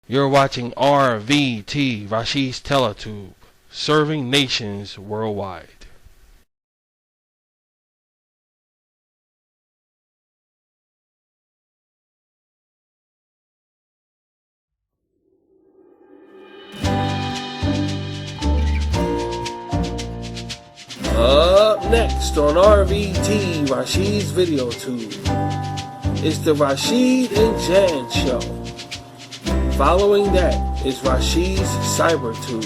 You're watching RVT, Rashid's Teletube, serving nations worldwide. Up next on RVT, Rashid's Video Tube, it's the Rashid and Jan Show. Following that is Rashid's CyberTube.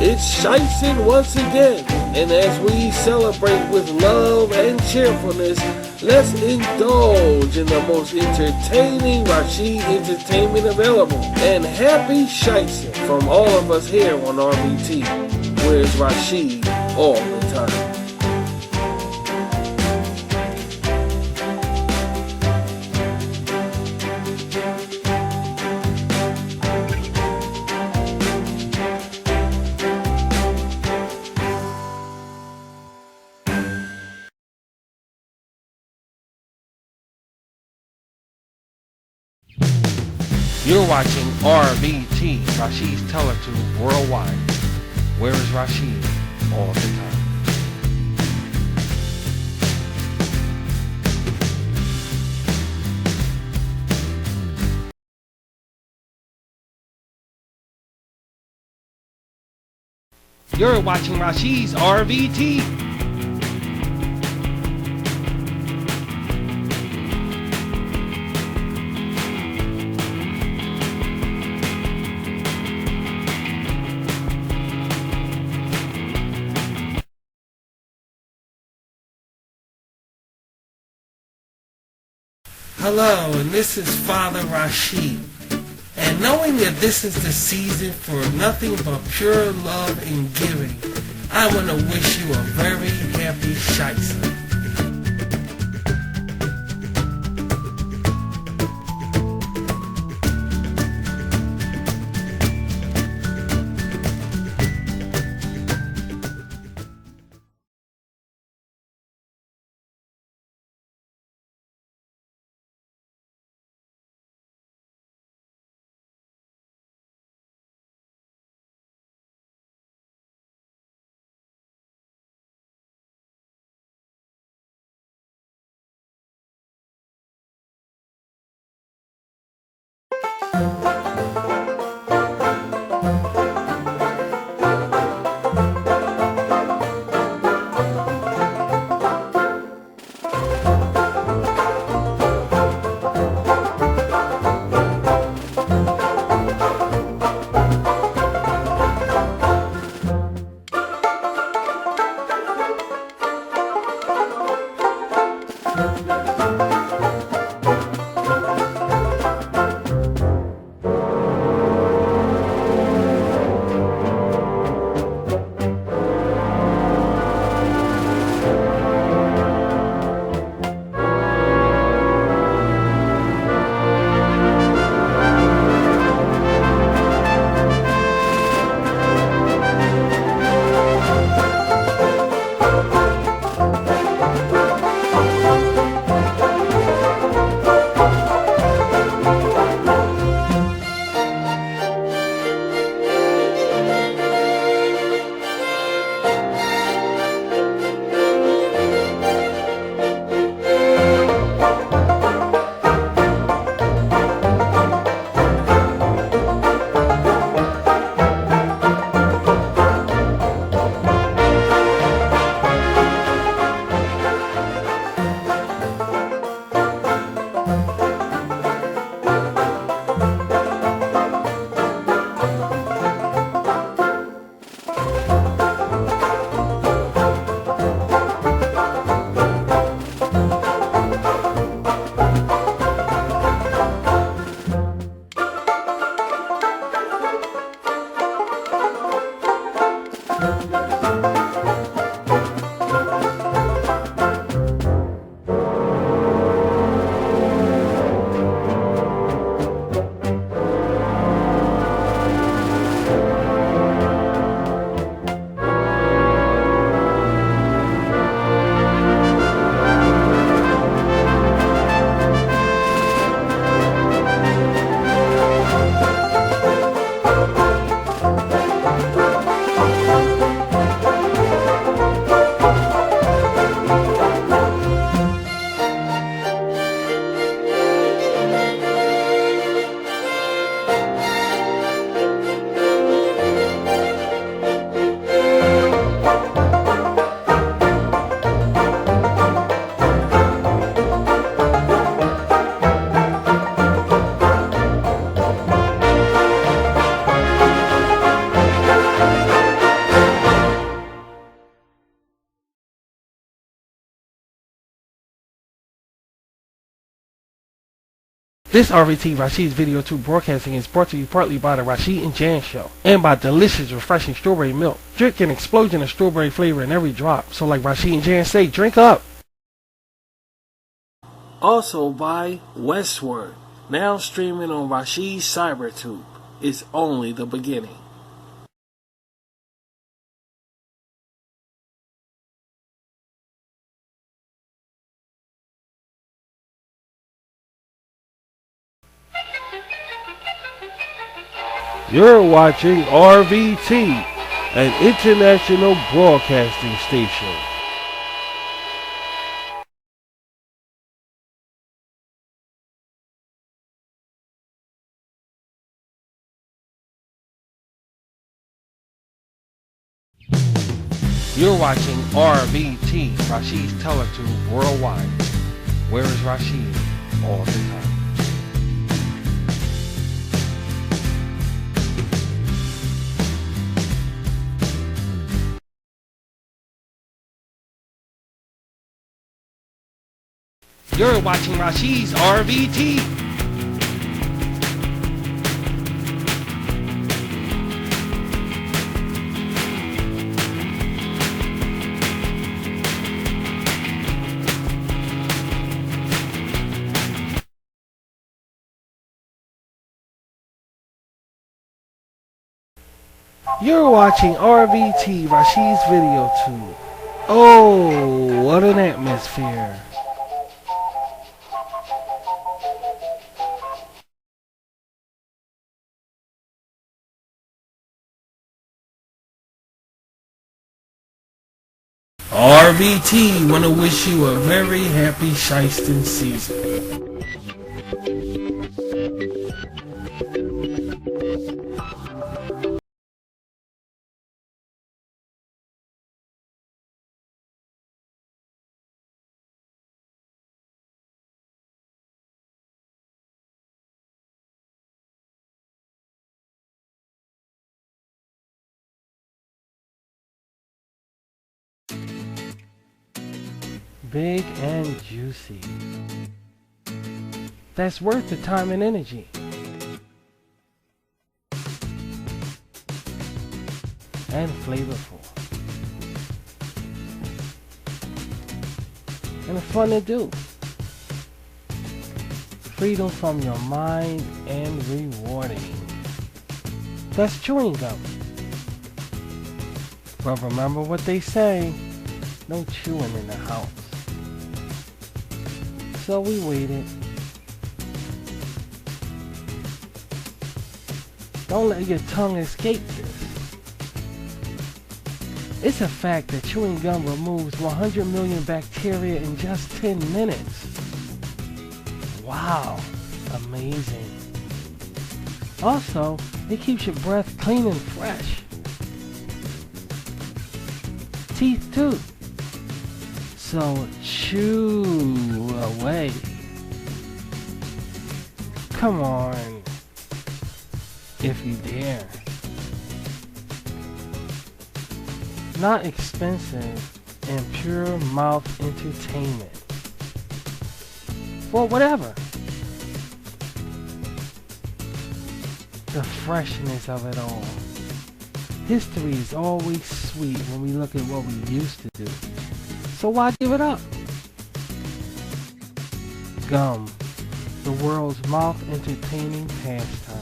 It's Shiestin' once again, and as we celebrate with love and cheerfulness, let's indulge in the most entertaining Rashid entertainment available. And happy Shiestin' from all of us here on RVT, where it's Rashid all the time. You're watching RVT, Rashid's Teletube worldwide. Where is Rashid all the time? You're watching Rashid's RVT. Hello, and this is Father Rashid. And knowing that this is the season for nothing but pure love and giving, I want to wish you a very happy Shiestin'. This RVT Rashid's Video 2 broadcasting is brought to you partly by the Rashid and Jan Show and by delicious, refreshing strawberry milk. Drink an explosion of strawberry flavor in every drop. So like Rashid and Jan say, drink up. Also by Westward, now streaming on Rashid's CyberTube. It's only the beginning. You're watching RVT, an international broadcasting station. You're watching RVT, Rashid's Teletube Worldwide. Where is Rashid all the time? You're watching Rashid's RVT. You're watching RVT, Rashid's Video 2. Oh, what an atmosphere. RVT want to wish you a very happy Shieston season. Big and juicy. That's worth the time and energy. And flavorful. And fun to do. Freedom from your mind and rewarding. That's chewing gum. But remember what they say, no chewing in the house. So we waited. Don't let your tongue escape this. It's a fact that chewing gum removes 100 million bacteria in just 10 minutes. Wow, amazing. Also, it keeps your breath clean and fresh. Teeth too. So chew away. Come on, if you dare. Not expensive and pure mouth entertainment. For whatever. The freshness of it all. History is always sweet when we look at what we used to do. So why give it up? Gum, the world's mouth entertaining pastime.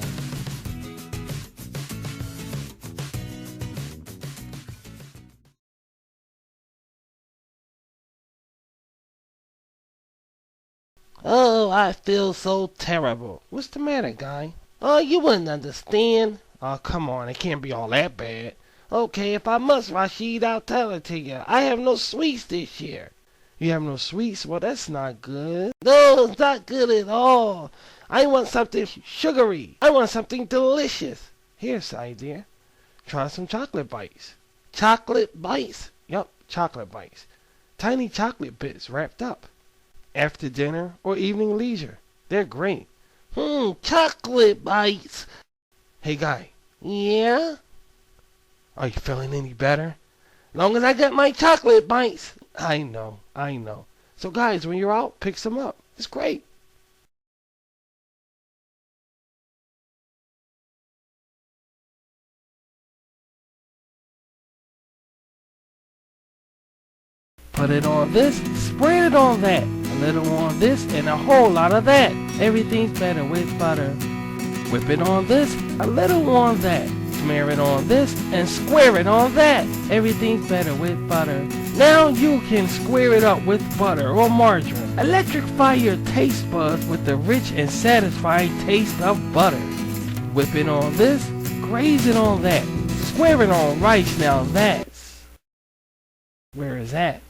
Oh, I feel so terrible. What's the matter, guy? Oh, you wouldn't understand. Oh, come on, it can't be all that bad. Okay, if I must, Rashid, I'll tell it to you. I have no sweets this year. You have no sweets? Well, that's not good. No, it's not good at all. I want something sugary. I want something delicious. Here's the idea. Try some chocolate bites. Chocolate bites? Yup, chocolate bites. Tiny chocolate bits wrapped up. After dinner or evening leisure. They're great. Chocolate bites. Hey, guy. Yeah? Are you feeling any better? Long as I got my chocolate bites. I know. So guys, when you're out, pick some up. It's great. Put it on this, spread it on that. A little on this and a whole lot of that. Everything's better with butter. Whip it on this, a little on that. Smear it on this and square it on that. Everything's better with butter. Now you can square it up with butter or margarine. Electrify your taste buds with the rich and satisfying taste of butter. Whip it on this, graze it on that. Square it on rice, now that's where is that?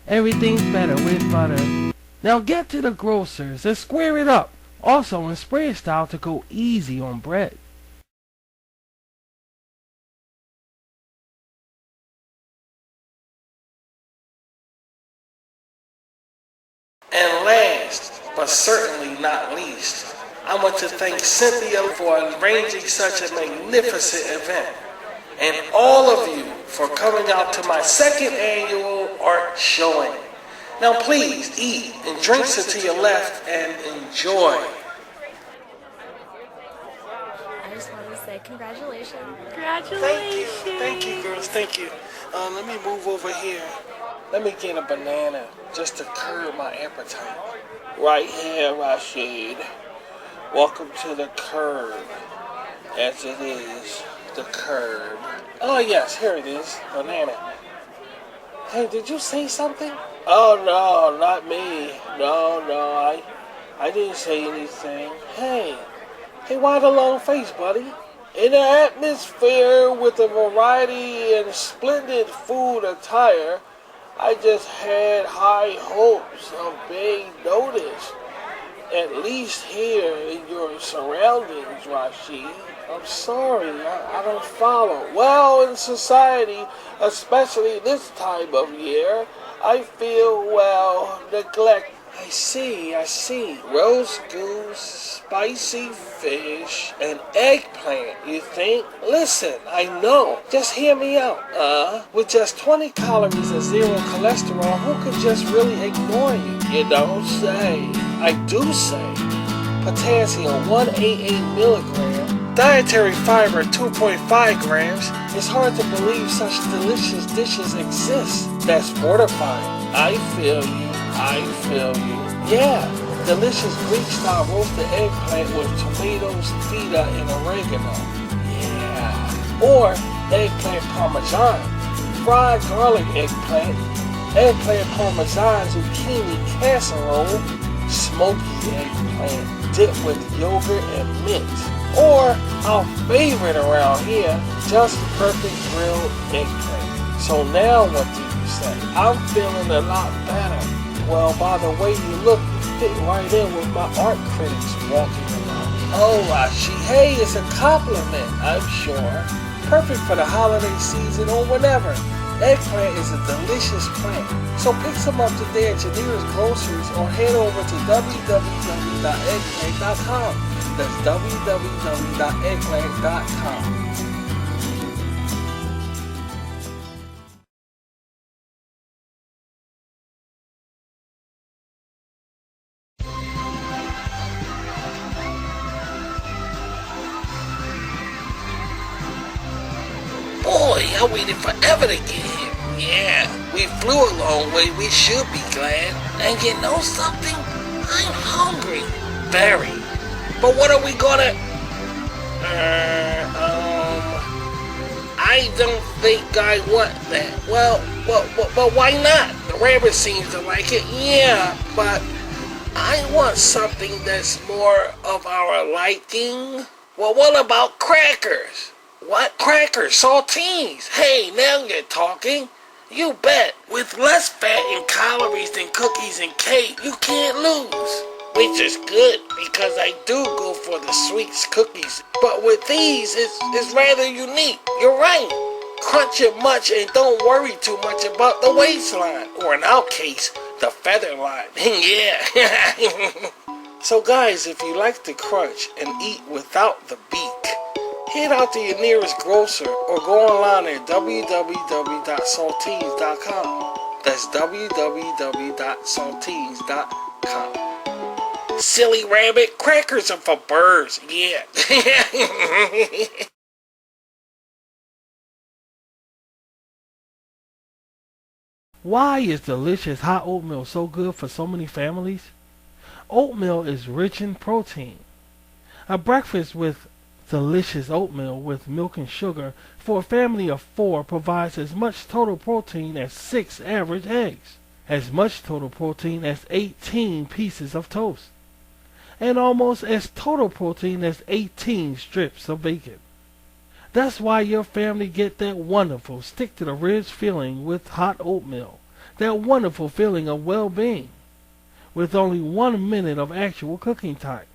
Everything's better with butter. Now get to the grocers and square it up. Also in spread style to go easy on bread. And last, but certainly not least, I want to thank Cynthia for arranging such a magnificent event, and all of you for coming out to my second annual art showing. Now please eat and drink to your left and enjoy. I just wanted to say congratulations. Thank you girls, thank you. Let me move over here. Let me get a banana just to curb my appetite. Right here, Rashid. Welcome to the curb, as it is, the curb. Oh yes, here it is, banana. Hey, did you say something? Oh no, not me. No, I didn't say anything. Hey, why the long face, buddy? In an atmosphere with a variety and splendid food attire, I just had high hopes of being noticed, at least here in your surroundings, Rashid. I'm sorry, I don't follow. Well, in society, especially this time of year, I feel, well, neglect. I see. Roast goose, spicy fish, and eggplant, you think? Listen, I know. Just hear me out. With just 20 calories and 0 cholesterol, who could just really ignore you? You don't say. I do say. Potassium, 188 milligram. Dietary fiber, 2.5 grams. It's hard to believe such delicious dishes exist. That's mortifying. I feel you. Yeah, delicious Greek-style roasted eggplant with tomatoes, feta, and oregano. Yeah. Or eggplant parmesan, fried garlic eggplant parmesan zucchini casserole, smoky eggplant dipped with yogurt and mint. Or our favorite around here, just perfect grilled eggplant. So now what do you say? I'm feeling a lot better. Well, by the way you look, you fit right in with my art critics walking around. Oh, Rashi, hey, it's a compliment, I'm sure. Perfect for the holiday season or whenever. Eggplant is a delicious plant, so pick some up today at your nearest groceries or head over to www.eggplant.com. That's www.eggplant.com. Boy, I waited forever to get here. Yeah, we flew a long way. We should be glad. And you know something? I'm hungry. Very. But what are we gonna... I don't think I want that. Well, why not? The rabbit seems to like it. Yeah, but I want something that's more of our liking. Well, what about crackers? What? Crackers, saltines. Hey, now you're talking. You bet. With less fat and calories than cookies and cake, you can't lose. Which is good, because I do go for the sweets cookies. But with these, it's rather unique. You're right. Crunch it much and don't worry too much about the waistline. Or in our case, the feather line. Yeah. So guys, if you like to crunch and eat without the beak, head out to your nearest grocer or go online at www.saltines.com. That's www.saltines.com. Silly rabbit, crackers are for birds, yeah. Why is delicious hot oatmeal so good for so many families? Oatmeal is rich in protein. A breakfast with delicious oatmeal with milk and sugar for a family of 4 provides as much total protein as 6 average eggs, as much total protein as 18 pieces of toast, and almost as total protein as 18 strips of bacon. That's why your family get that wonderful stick to the ribs feeling with hot oatmeal, that wonderful feeling of well-being, with only 1 minute of actual cooking time.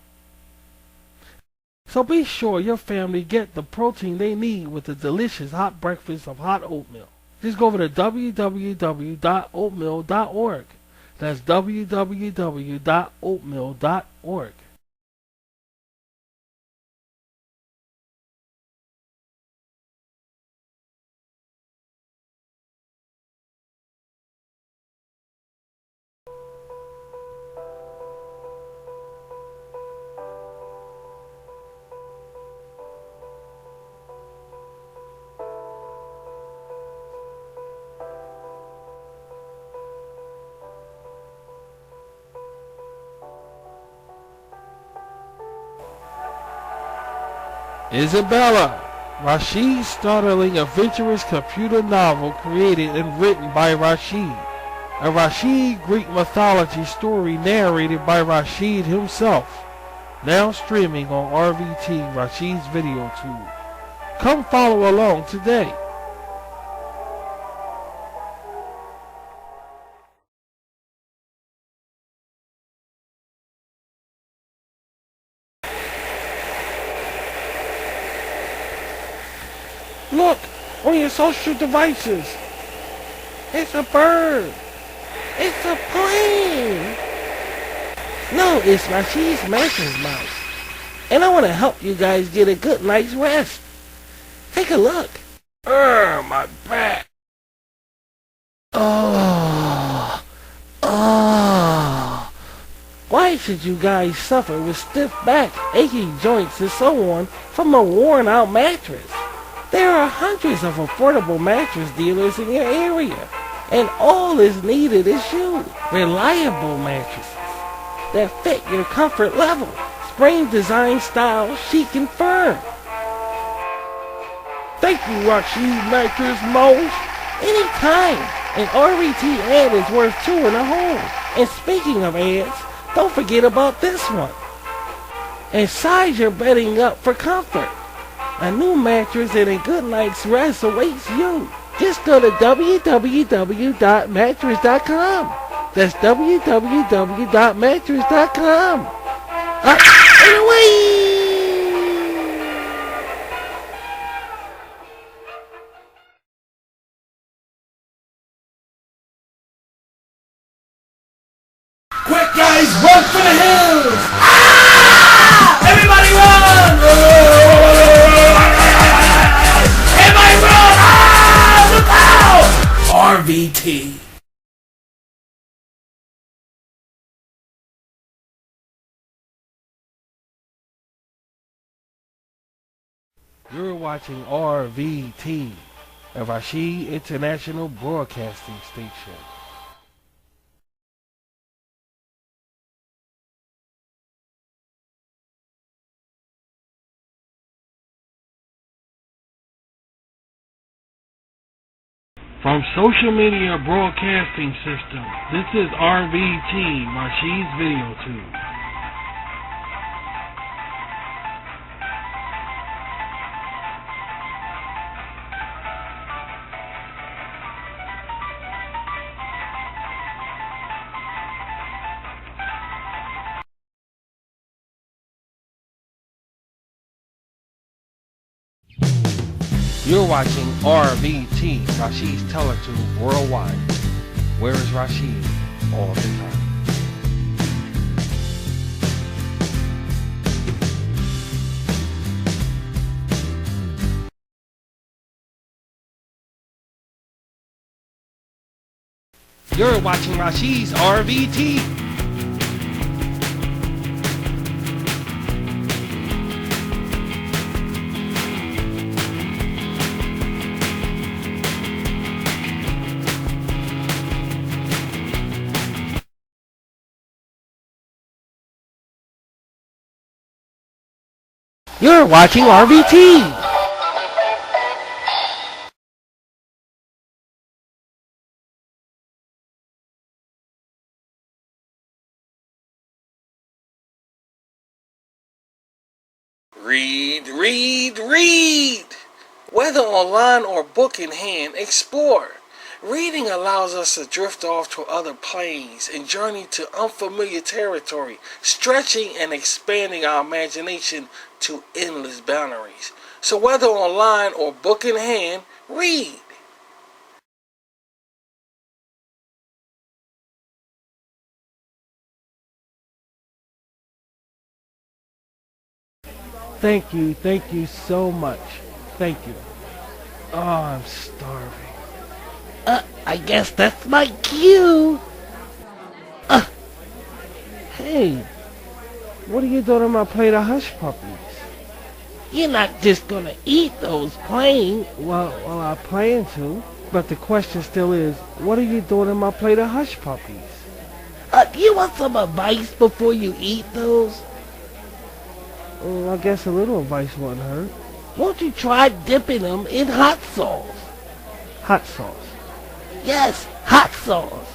So be sure your family get the protein they need with the delicious hot breakfast of hot oatmeal. Just go over to www.oatmeal.org. That's www.oatmeal.org. Isabella, Rashid's startling adventurous computer novel created and written by Rashid. A Rashid Greek mythology story narrated by Rashid himself. Now streaming on RVT, Rashid's video tube. Come follow along today. Look on your social devices. It's a bird. It's a plane. No, it's Rashid's mattress mouse. And I want to help you guys get a good night's rest. Take a look. My back. Why should you guys suffer with stiff back, aching joints, and so on from a worn-out mattress? There are hundreds of affordable mattress dealers in your area, and all is needed is you. Reliable mattresses that fit your comfort level. Spring design, style, chic and firm. Thank you, Rashid Mattress Mouse. Anytime. An RVT ad is worth 2 and a whole. And speaking of ads, don't forget about this one. And size your bedding up for comfort. A new mattress and a good night's rest awaits you. Just go to www.mattress.com. That's www.mattress.com. Anyway! Quick, guys, run for the hills! Ah! Everybody run! Everybody run! Ah! Look out! RVT. You're watching RVT, a Rashid International Broadcasting Station. From Social Media Broadcasting System, this is RVT, Rashid's Video Tube. You're watching RVT, Rashid's Teletube Worldwide. Where is Rashid all the time? You're watching Rashid's RVT. You're watching RVT. Read, read, read! Whether online or book in hand, explore. Reading allows us to drift off to other planes and journey to unfamiliar territory, stretching and expanding our imagination to endless boundaries. So whether online or book in hand, read. Thank you so much. Thank you. Oh, I'm starving. I guess that's my cue. Hey, what are you doing on my plate of hush puppies? You're not just gonna eat those plain. Well, I plan to. But the question still is, what are you doing on my plate of hush puppies? Do you want some advice before you eat those? Well, I guess a little advice wouldn't hurt. Won't you try dipping them in hot sauce? Hot sauce? Yes, hot sauce.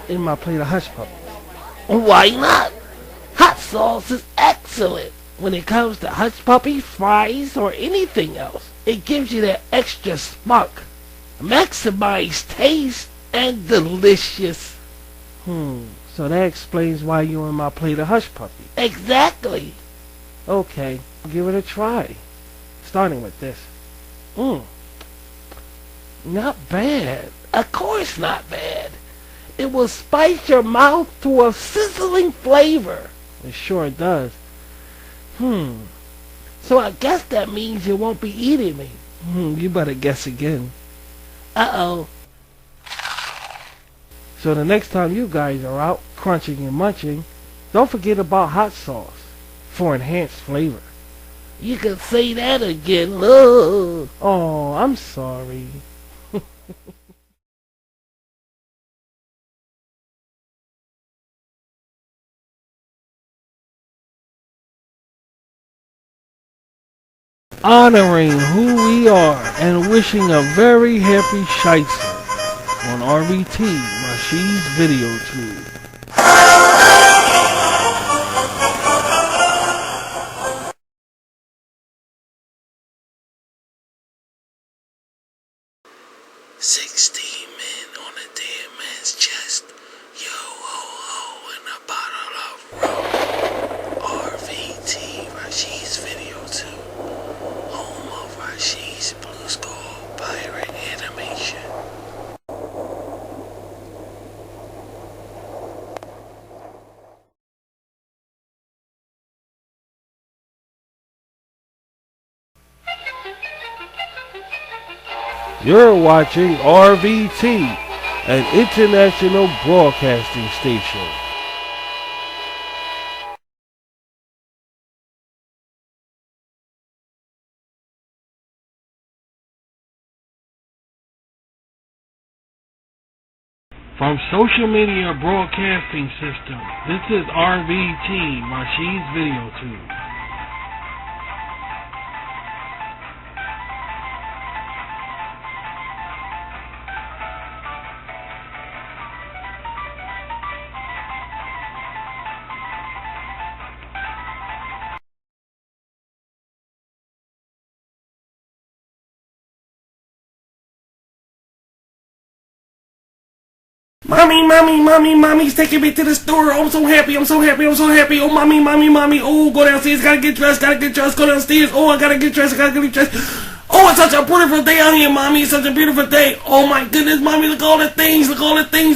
In my plate of hush puppies. Why not? Hot sauce is excellent when it comes to hush puppy fries or anything else. It gives you that extra spark, maximize taste, and delicious. So that explains why you're in my plate of hush puppies. Exactly. Okay, give it a try. Starting with this. Not bad. Of course not bad. It will spice your mouth to a sizzling flavor. It sure does. So I guess that means you won't be eating me. You better guess again. Uh-oh. So the next time you guys are out crunching and munching, don't forget about hot sauce for enhanced flavor. You can say that again. Oh, I'm sorry. Honoring who we are and wishing a very happy Shicer on RVT, Rashid's Video Tube. "16 men on a dead man's chest. Yo ho ho and a bottle of rum." RVT, Rashid's Video Tube. Home of Rashid's Blue Skull Pirate Animation. You're watching RVT, an international broadcasting station. From Social Media Broadcasting System, this is RVT, Rashid's Video Tube. Mommy's taking me to the store. I'm so happy. Oh, mommy. Oh, go downstairs, gotta get dressed, go downstairs. Oh, I gotta get dressed. Oh, it's such a beautiful day out here, mommy. It's such a beautiful day. Oh my goodness, mommy, look at all the things.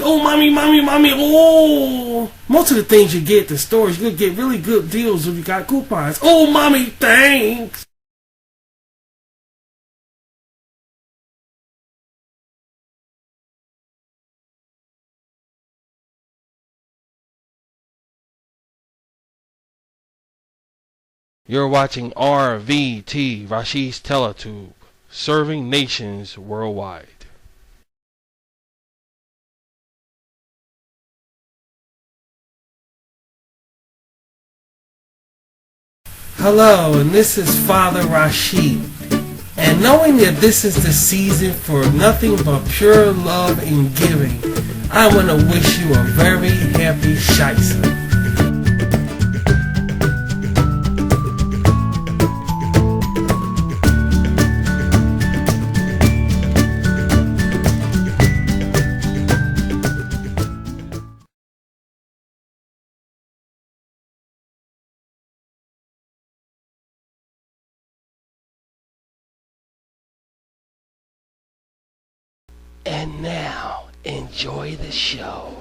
Oh, mommy. Oh, most of the things you get at the stores, you get really good deals if you got coupons. Oh, mommy, thanks. You're watching RVT, Rashid's Teletube, serving nations worldwide. Hello, and this is Father Rashid. And knowing that this is the season for nothing but pure love and giving, I want to wish you a very happy Shaisa. And now, enjoy the show.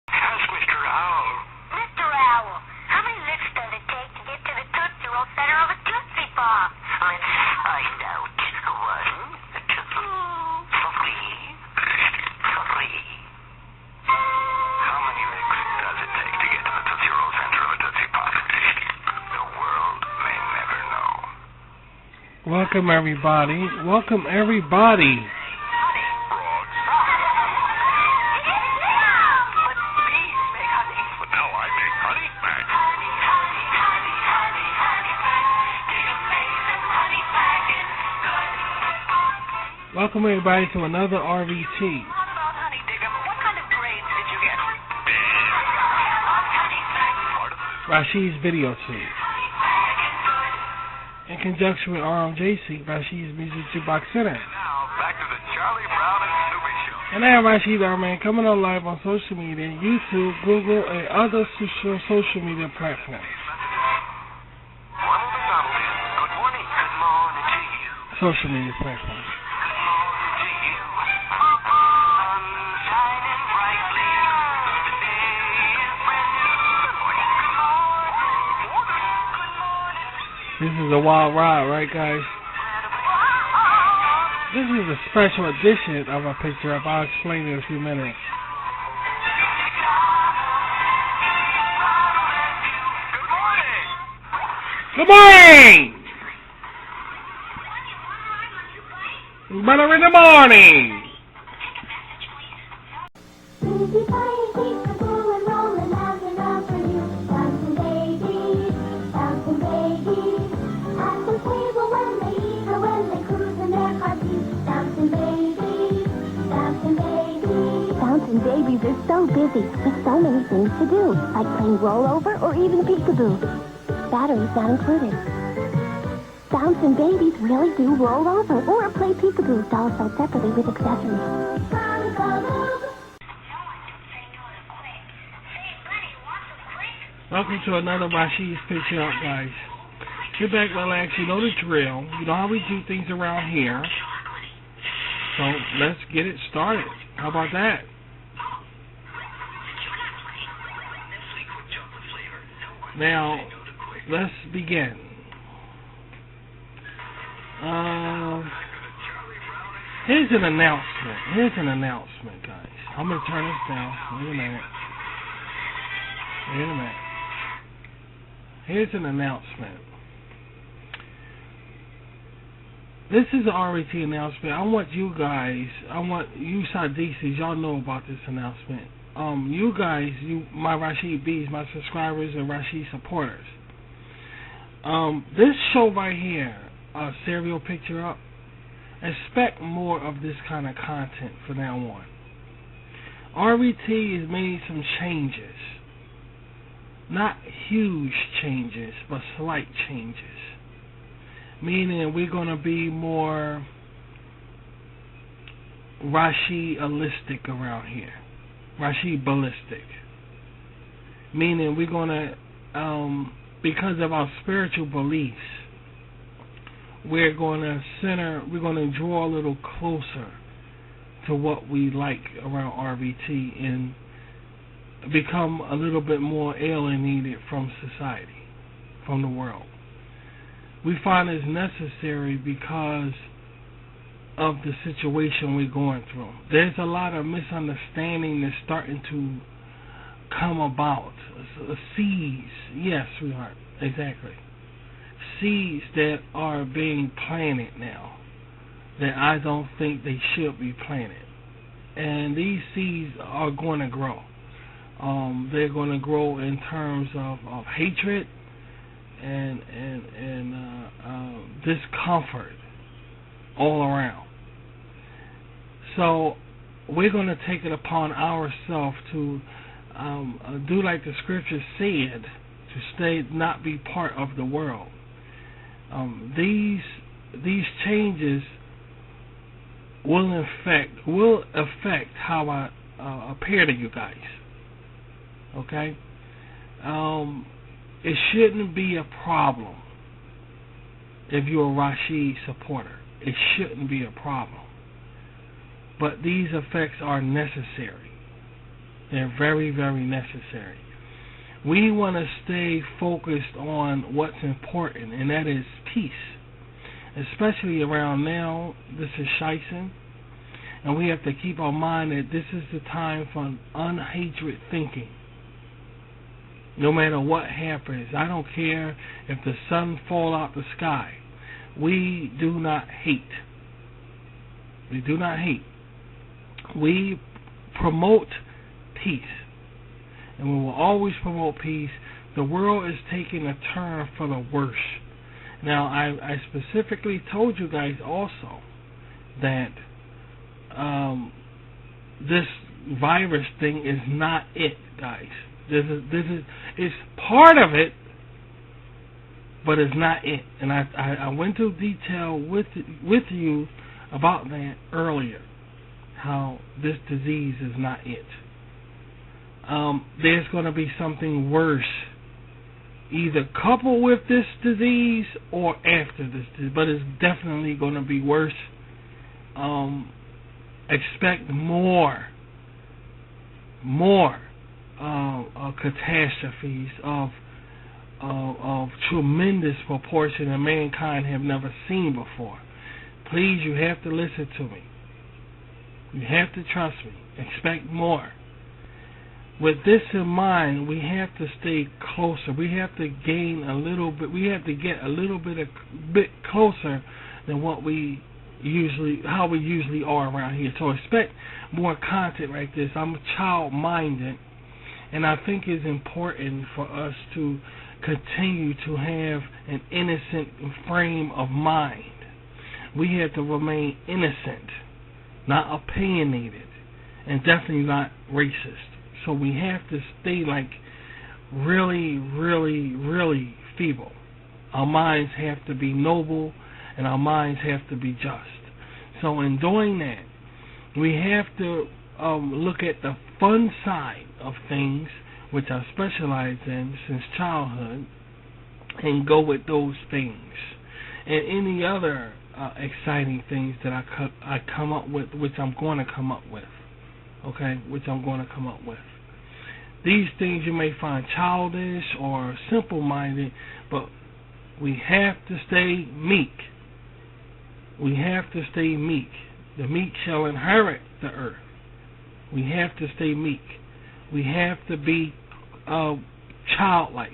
How's Mr. Owl? Mr. Owl, how many licks does it take to get to the Tootsie Roll center of a Tootsie Pop? Let's find out. 1, 2, 3. How many licks does it take to get to the Tootsie Roll center of a Tootsie Pop? The world may never know. Welcome, everybody. Welcome, everybody. Welcome, everybody, to another RVT. What kind of grades did you get? Rashid's Video Tube. In conjunction with RMJC, Rashid's Music Jukebox Center. Now, back to the Charlie Brown and Snoopy Show. And I am Rashid R-Man, coming on live on social media, YouTube, Google, and other social media platforms. Ronald McDonald is good morning. Good morning to you. Social media platforms. Good morning to you. Sun shining brightly. The day is brand new. Good morning. Good morning. This is a wild ride, right, guys? This is a special edition of a picture up. I'll explain in a few minutes. Good morning! Better in the morning! Baby playing peekaboo and rolling round and round for you. Bouncing babies, bouncing babies. At the table when they eat or when they cruise in their car seats. Bouncing babies, bouncing babies. Bouncing babies are so busy with so many things to do, like playing rollover or even peekaboo. Batteries not included. Bouncing babies really do roll over or play peekaboo, dolls sold separately with accessories. Welcome to another Rashid's Picture Up, guys. Sit back, relax, you know the drill. You know how we do things around here. So let's get it started. How about that? Now, let's begin. Here's an announcement, guys. I'm going to turn this down. Wait a minute. Here's an announcement. This is an RVT announcement. I want you Sadisis, y'all know about this announcement. You guys, my Rashid B's, my subscribers and Rashid supporters. This show right here, Serial Picture Up, expect more of this kind of content from now on. RVT has made some changes. Not huge changes, but slight changes. Meaning we're going to be more Rashid-alistic around here. Rashid-ballistic. Meaning we're going to, because of our spiritual beliefs, we're going to draw a little closer to what we like around RVT and become a little bit more alienated from society, from the world. We find it's necessary because of the situation we're going through. There's a lot of misunderstanding that's starting to come about. Seeds, yes, sweetheart, exactly. Seeds that are being planted now that I don't think they should be planted. And these seeds are going to grow. They're going to grow in terms of hatred and discomfort all around. So we're going to take it upon ourselves to do like the scripture said, to stay, not be part of the world. These changes will affect how I appear to you guys. Okay? It shouldn't be a problem if you're a Rashid supporter. It shouldn't be a problem. But these effects are necessary. They're very, very necessary. We want to stay focused on what's important, and that is peace. Especially around now, this is Shison, and we have to keep our mind that this is the time for unhatred thinking. No matter what happens, I don't care if the sun fall out the sky. We do not hate. We do not hate. We promote peace. And we will always promote peace. The world is taking a turn for the worse. Now, I specifically told you guys also that this virus thing is not it, guys. This is it's part of it, but it's not it. And I went into detail with you about that earlier, how this disease is not it. There's going to be something worse, either coupled with this disease or after this disease, but it's definitely going to be worse. Expect more catastrophes of tremendous proportion that mankind have never seen before. Please, you have to listen to me. You have to trust me. Expect more. With this in mind, we have to stay closer. We have to gain a little bit. We have to get a little bit closer than how we usually are around here. So expect more content like this. I'm child-minded, and I think it's important for us to continue to have an innocent frame of mind. We have to remain innocent, not opinionated, and definitely not racist. So we have to stay like really, really, really feeble. Our minds have to be noble, and our minds have to be just. So in doing that, we have to look at the fun side of things, which I specialize in since childhood, and go with those things. And any other exciting things that I come up with, which I'm going to come up with. Okay? Which I'm going to come up with. These things you may find childish or simple-minded, but we have to stay meek. We have to stay meek. The meek shall inherit the earth. We have to stay meek. We have to be childlike.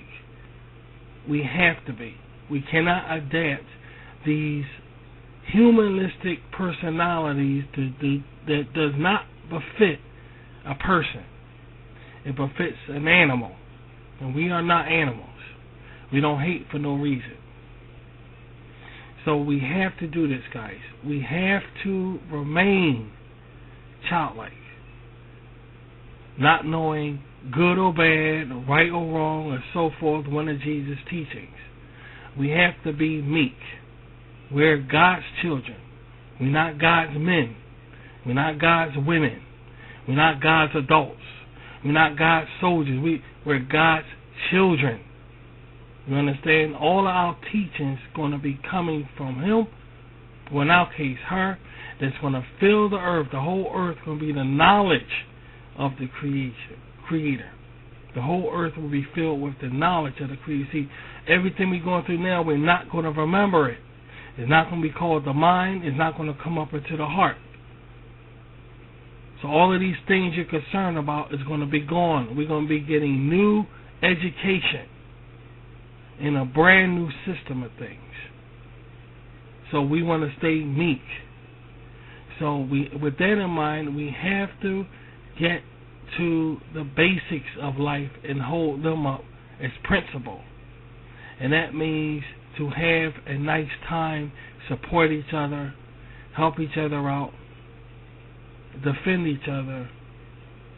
We have to be. We cannot adapt these humanistic personalities that does not befit a person. It befits an animal. And we are not animals. We don't hate for no reason. So we have to do this, guys. We have to remain childlike. Not knowing good or bad, right or wrong, or so forth, one of Jesus' teachings. We have to be meek. We're God's children. We're not God's men. We're not God's women. We're not God's adults. We're not God's soldiers. We're God's children. You understand? All of our teachings going to be coming from Him, or in our case, her, that's going to fill the earth. The whole earth going to be the knowledge of the Creator. The whole earth will be filled with the knowledge of the Creator. See, everything we're going through now, we're not going to remember it. It's not going to be called the mind. It's not going to come up into the heart. So all of these things you're concerned about is going to be gone. We're going to be getting new education in a brand new system of things. So we want to stay meek. So with that in mind, we have to get to the basics of life and hold them up as principle. And that means to have a nice time, support each other, help each other out, defend each other,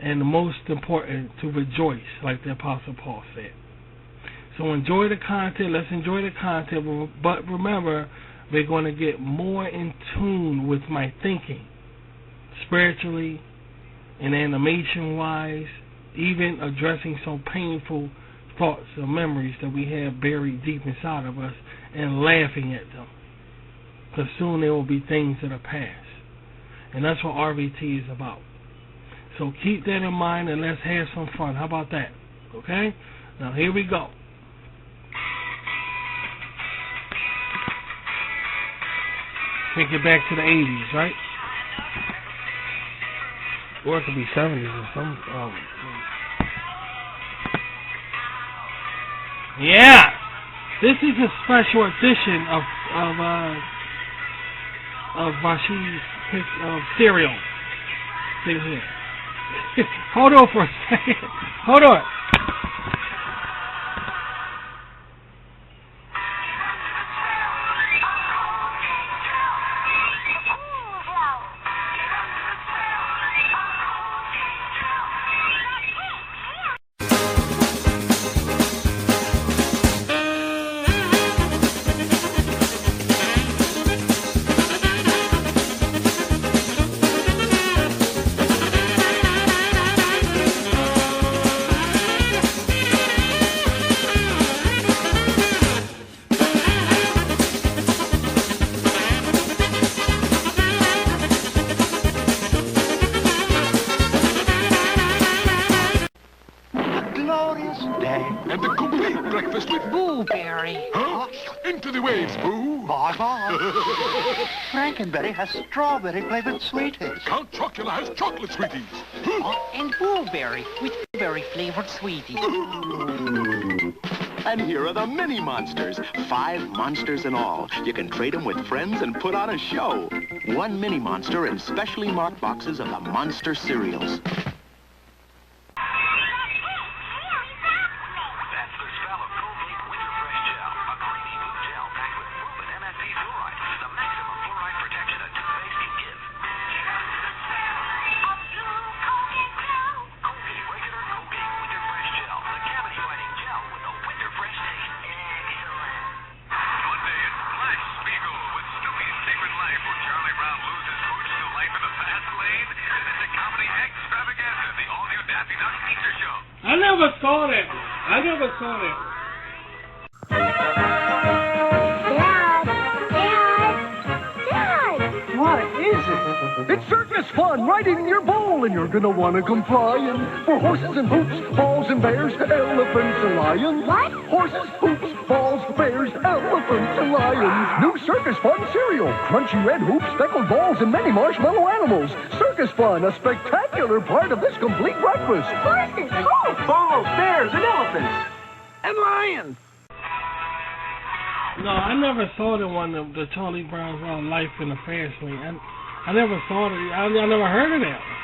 and the most important, to rejoice, like the Apostle Paul said. So enjoy the content. Let's enjoy the content. But remember, we're going to get more in tune with my thinking, spiritually and animation-wise, even addressing some painful thoughts or memories that we have buried deep inside of us and laughing at them. Because soon there will be things that are past. And that's what RVT is about. So keep that in mind and let's have some fun. How about that? Okay? Now here we go. Take it back to the 80s, right? Or it could be 70s or something. Yeah! This is a special edition of Rashid's cereal. See here. Hold on for a second. Hold on. And a complete breakfast with Blueberry. Huh? Into the waves, Boo. Bye-bye. Frankenberry has strawberry-flavored sweeties. Count Chocula has chocolate sweeties. And Blueberry with blueberry-flavored sweeties. And here are the mini monsters. 5 monsters in all. You can trade them with friends and put on a show. 1 mini monster in specially marked boxes of the monster cereals. I never saw that. I never saw that. Dad! What is it? It's circus fun right in your bowl, and you're gonna wanna come flying for horses and hoops, balls and bears, elephants and lions. What? Horses, hoops, balls, bears, elephants and lions. New circus fun cereal. Crunchy red hoops, speckled balls, and many marshmallow animals. Circus fun, a spectacular part of this complete breakfast. Horses, hoops! Balls, bears, and elephants. And lions. No, I never saw the one, the Charlie Brown's Life in the Fast Lane. I never saw it. I never heard of that one.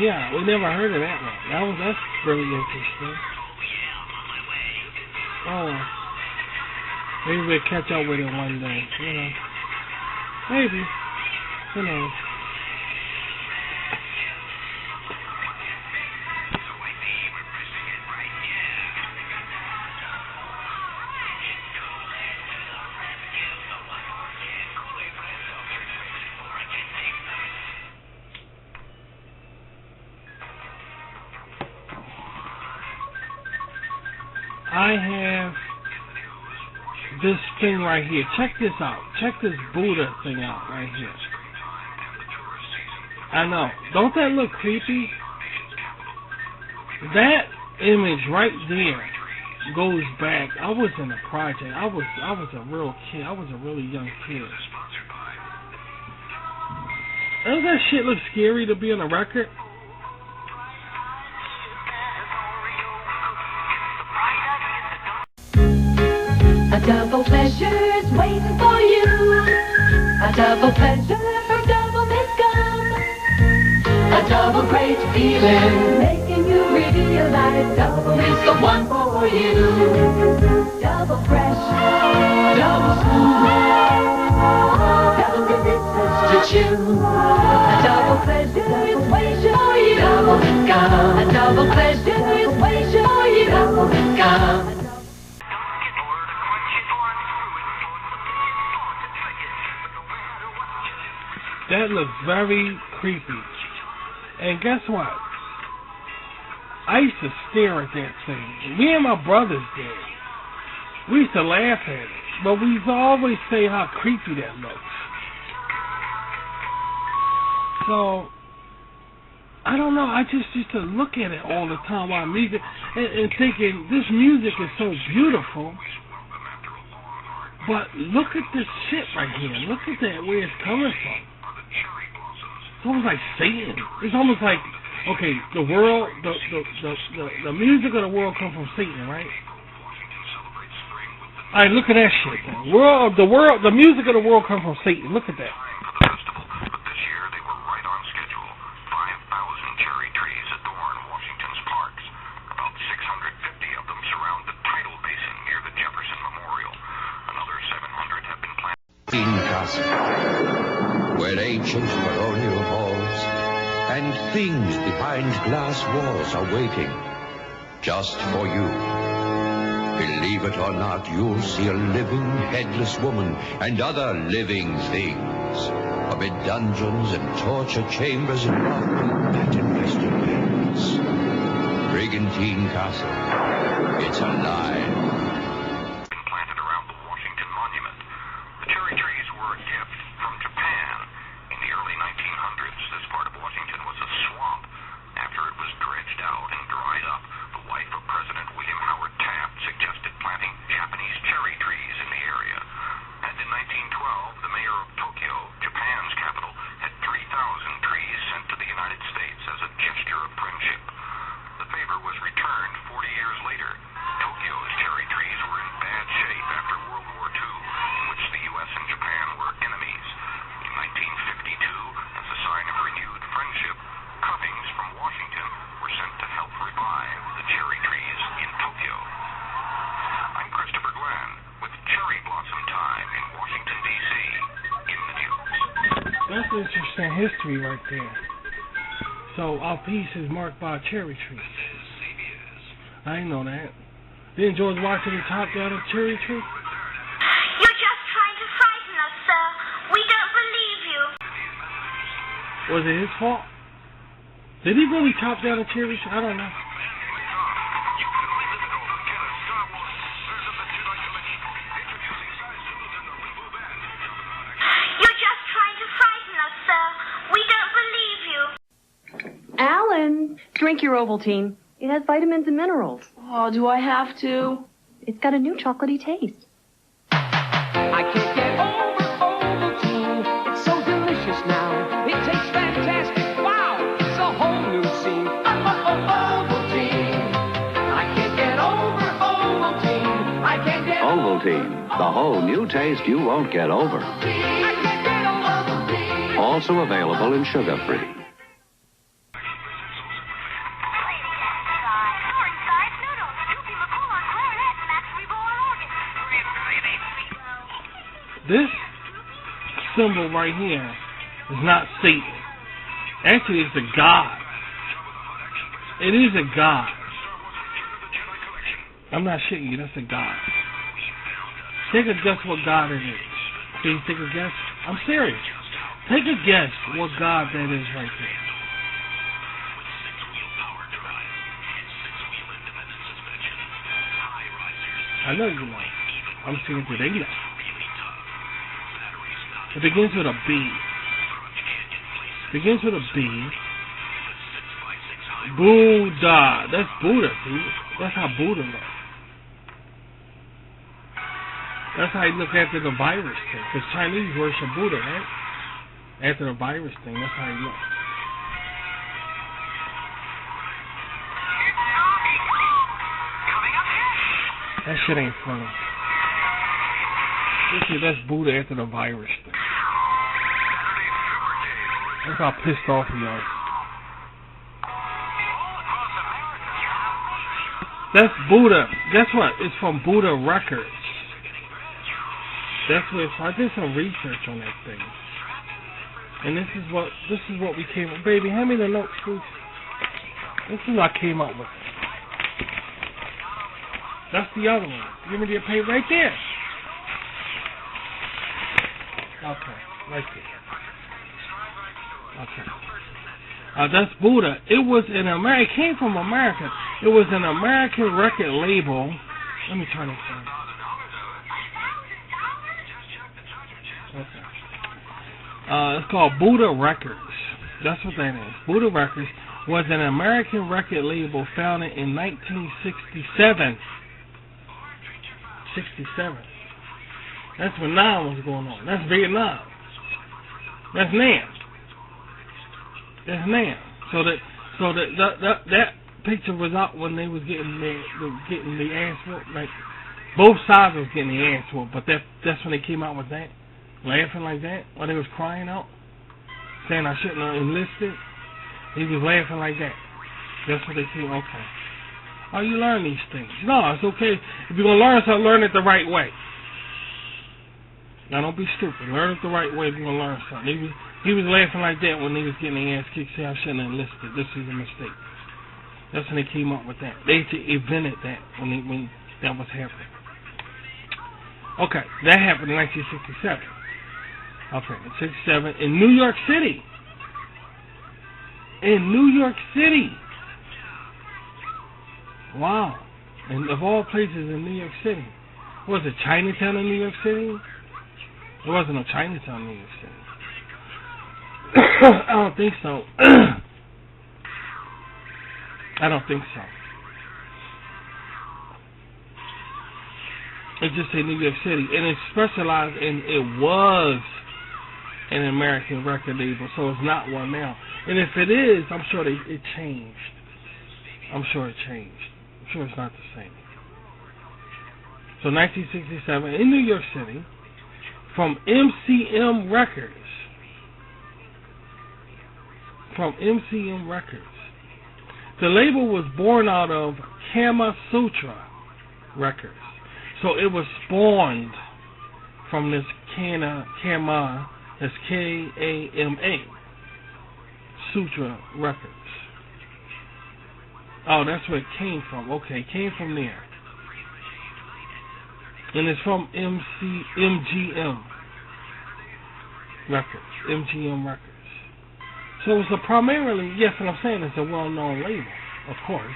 Yeah, we never heard of that one. That's really interesting. Oh, maybe we'll catch up with it one day. You know, maybe. Who knows? I have this thing right here. Check this out. Check this Buddha thing out right here. I know. Don't that look creepy? That image right there goes back. I was in a project. I was a real kid. I was a really young kid. Doesn't that shit look scary to be on a record? A double pleasure's waiting for you. A double pleasure, double gum. A double great feeling, making you realize double is the one for you. Double fresh, double smooth, double delicious to chew. A double pleasure is waiting for you. Double gum. A double pleasure is waiting for you. Double gum. That looks very creepy. And guess what? I used to stare at that thing. Me and my brothers did. We used to laugh at it. But we used to always say how creepy that looks. So, I don't know. I just used to look at it all the time while music and thinking, this music is so beautiful. But look at this shit right here. Look at that, where it's coming from. It's almost like Satan. It's almost like, okay, the world, the music of the world comes from Satan, right? All right, look at that shit. The music of the world comes from Satan. Look at that. But this year they were right on schedule. 5,000 cherry trees adorn Washington's parks. About 650 of them surround the tidal basin near the Jefferson Memorial. Another 700 have been planted. In Castle, where ancient baronial halls and things behind glass walls are waiting just for you. Believe it or not, you'll see a living, headless woman and other living things amid dungeons and torture chambers and bat-infested lands. Brigantine Castle. It's alive. Planted around the Washington Monument. The cherry trees were a gift from Japan. In the early 1900s, this part of Washington was a swamp. After it was dredged out and dried up, the wife of President William Howard Taft suggested planting Japanese cherry trees in the area. And in 1912, the mayor of Tokyo, Japan's capital, had 3,000 trees sent to the United States as a gesture of friendship. The favor was returned 40 years later. Tokyo's cherry trees were in bad shape after World War II, in which the U.S. and Japan were enemies. In 1952, as a sign of renewed friendship, cuttings from Washington were sent to help revive the cherry trees in Tokyo. I'm Christopher Glenn with Cherry Blossom Time in Washington, D.C. in the news. That's interesting history right there. So our piece is marked by a cherry tree. I didn't know that. Didn't George Washington chop down a cherry tree? You're just trying to frighten us, sir. We don't believe you. Was it his fault? Did he really chop down a cherry tree? I don't know. You're just trying to frighten us, sir. We don't believe you. Alan, drink your Ovaltine. It has vitamins and minerals. Oh, do I have to? It's got a new chocolatey taste. I can't get over Ovaltine. It's so delicious now. It tastes fantastic. Wow, it's a whole new scene. Ovaltine. I can't get over Ovaltine. I can't get Ovaltine, the whole new taste you won't get over. I can't get Ovaltine. Also available in sugar-free. This symbol right here is not Satan. Actually, it's a god. It is a god. I'm not shitting you. That's a god. Take a guess what god it is. Can you take a guess? I'm serious. Take a guess what god that is right there. I know you know. I'm seeing it today now. It begins with a B. Begins with a B. Buddha. That's Buddha, dude. That's how Buddha looks. That's how he look after the virus thing. Because Chinese worship Buddha, right? After the virus thing, that's how he looks. That shit ain't funny. That's Buddha after the virus thing. Look how pissed off he is. That's Buddha. Guess what? It's from Buddha Records. That's what I did some research on that thing. And this is what we came up. Baby, hand me the notes, please. This is what I came up with. That's the other one. Give me the paper right there. Okay, right there. Okay. That's Buddha. It was it came from America. It was an American record label. Let me turn this on. Okay. It's called Buddha Records. That's what that is. Buddha Records was an American record label founded in 1967. 67. That's when Nam was going on. That's Vietnam. That's Nam. That's Nam. So that picture was out when they was getting the ass whooped. Like both sides was getting the ass whooped, but that's when they came out with that, laughing like that while they was crying out, saying I shouldn't have enlisted. He was laughing like that. That's what they came. Okay. Oh, you learn these things. No, it's okay. If you're gonna learn something, learn it the right way. Now don't be stupid. Learn it the right way if you're gonna learn something. He was laughing like that when he was getting their ass kicked, saying I shouldn't have enlisted. This is a mistake. That's when they came up with that. They invented that when that was happening. Okay, that happened in 1967. Okay, in 67 in New York City. In New York City. Wow. And of all places in New York City. Was it Chinatown in New York City? There wasn't no Chinatown in New York City. I don't think so. I don't think so. It just said New York City. And it specialized in, it was an American record label, so it's not one now. And if it is, I'm sure it changed. I'm sure it changed. I'm sure it's not the same. So 1967 in New York City, from MCM Records. From MCM Records. The label was born out of Kama Sutra Records. So it was spawned from this Kama, that's K-A-M-A, Sutra Records. Oh, that's where it came from. Okay, it came from there. And it's from MGM Records. MGM Records. So it's primarily, yes, what I'm saying, it's a well-known label, of course.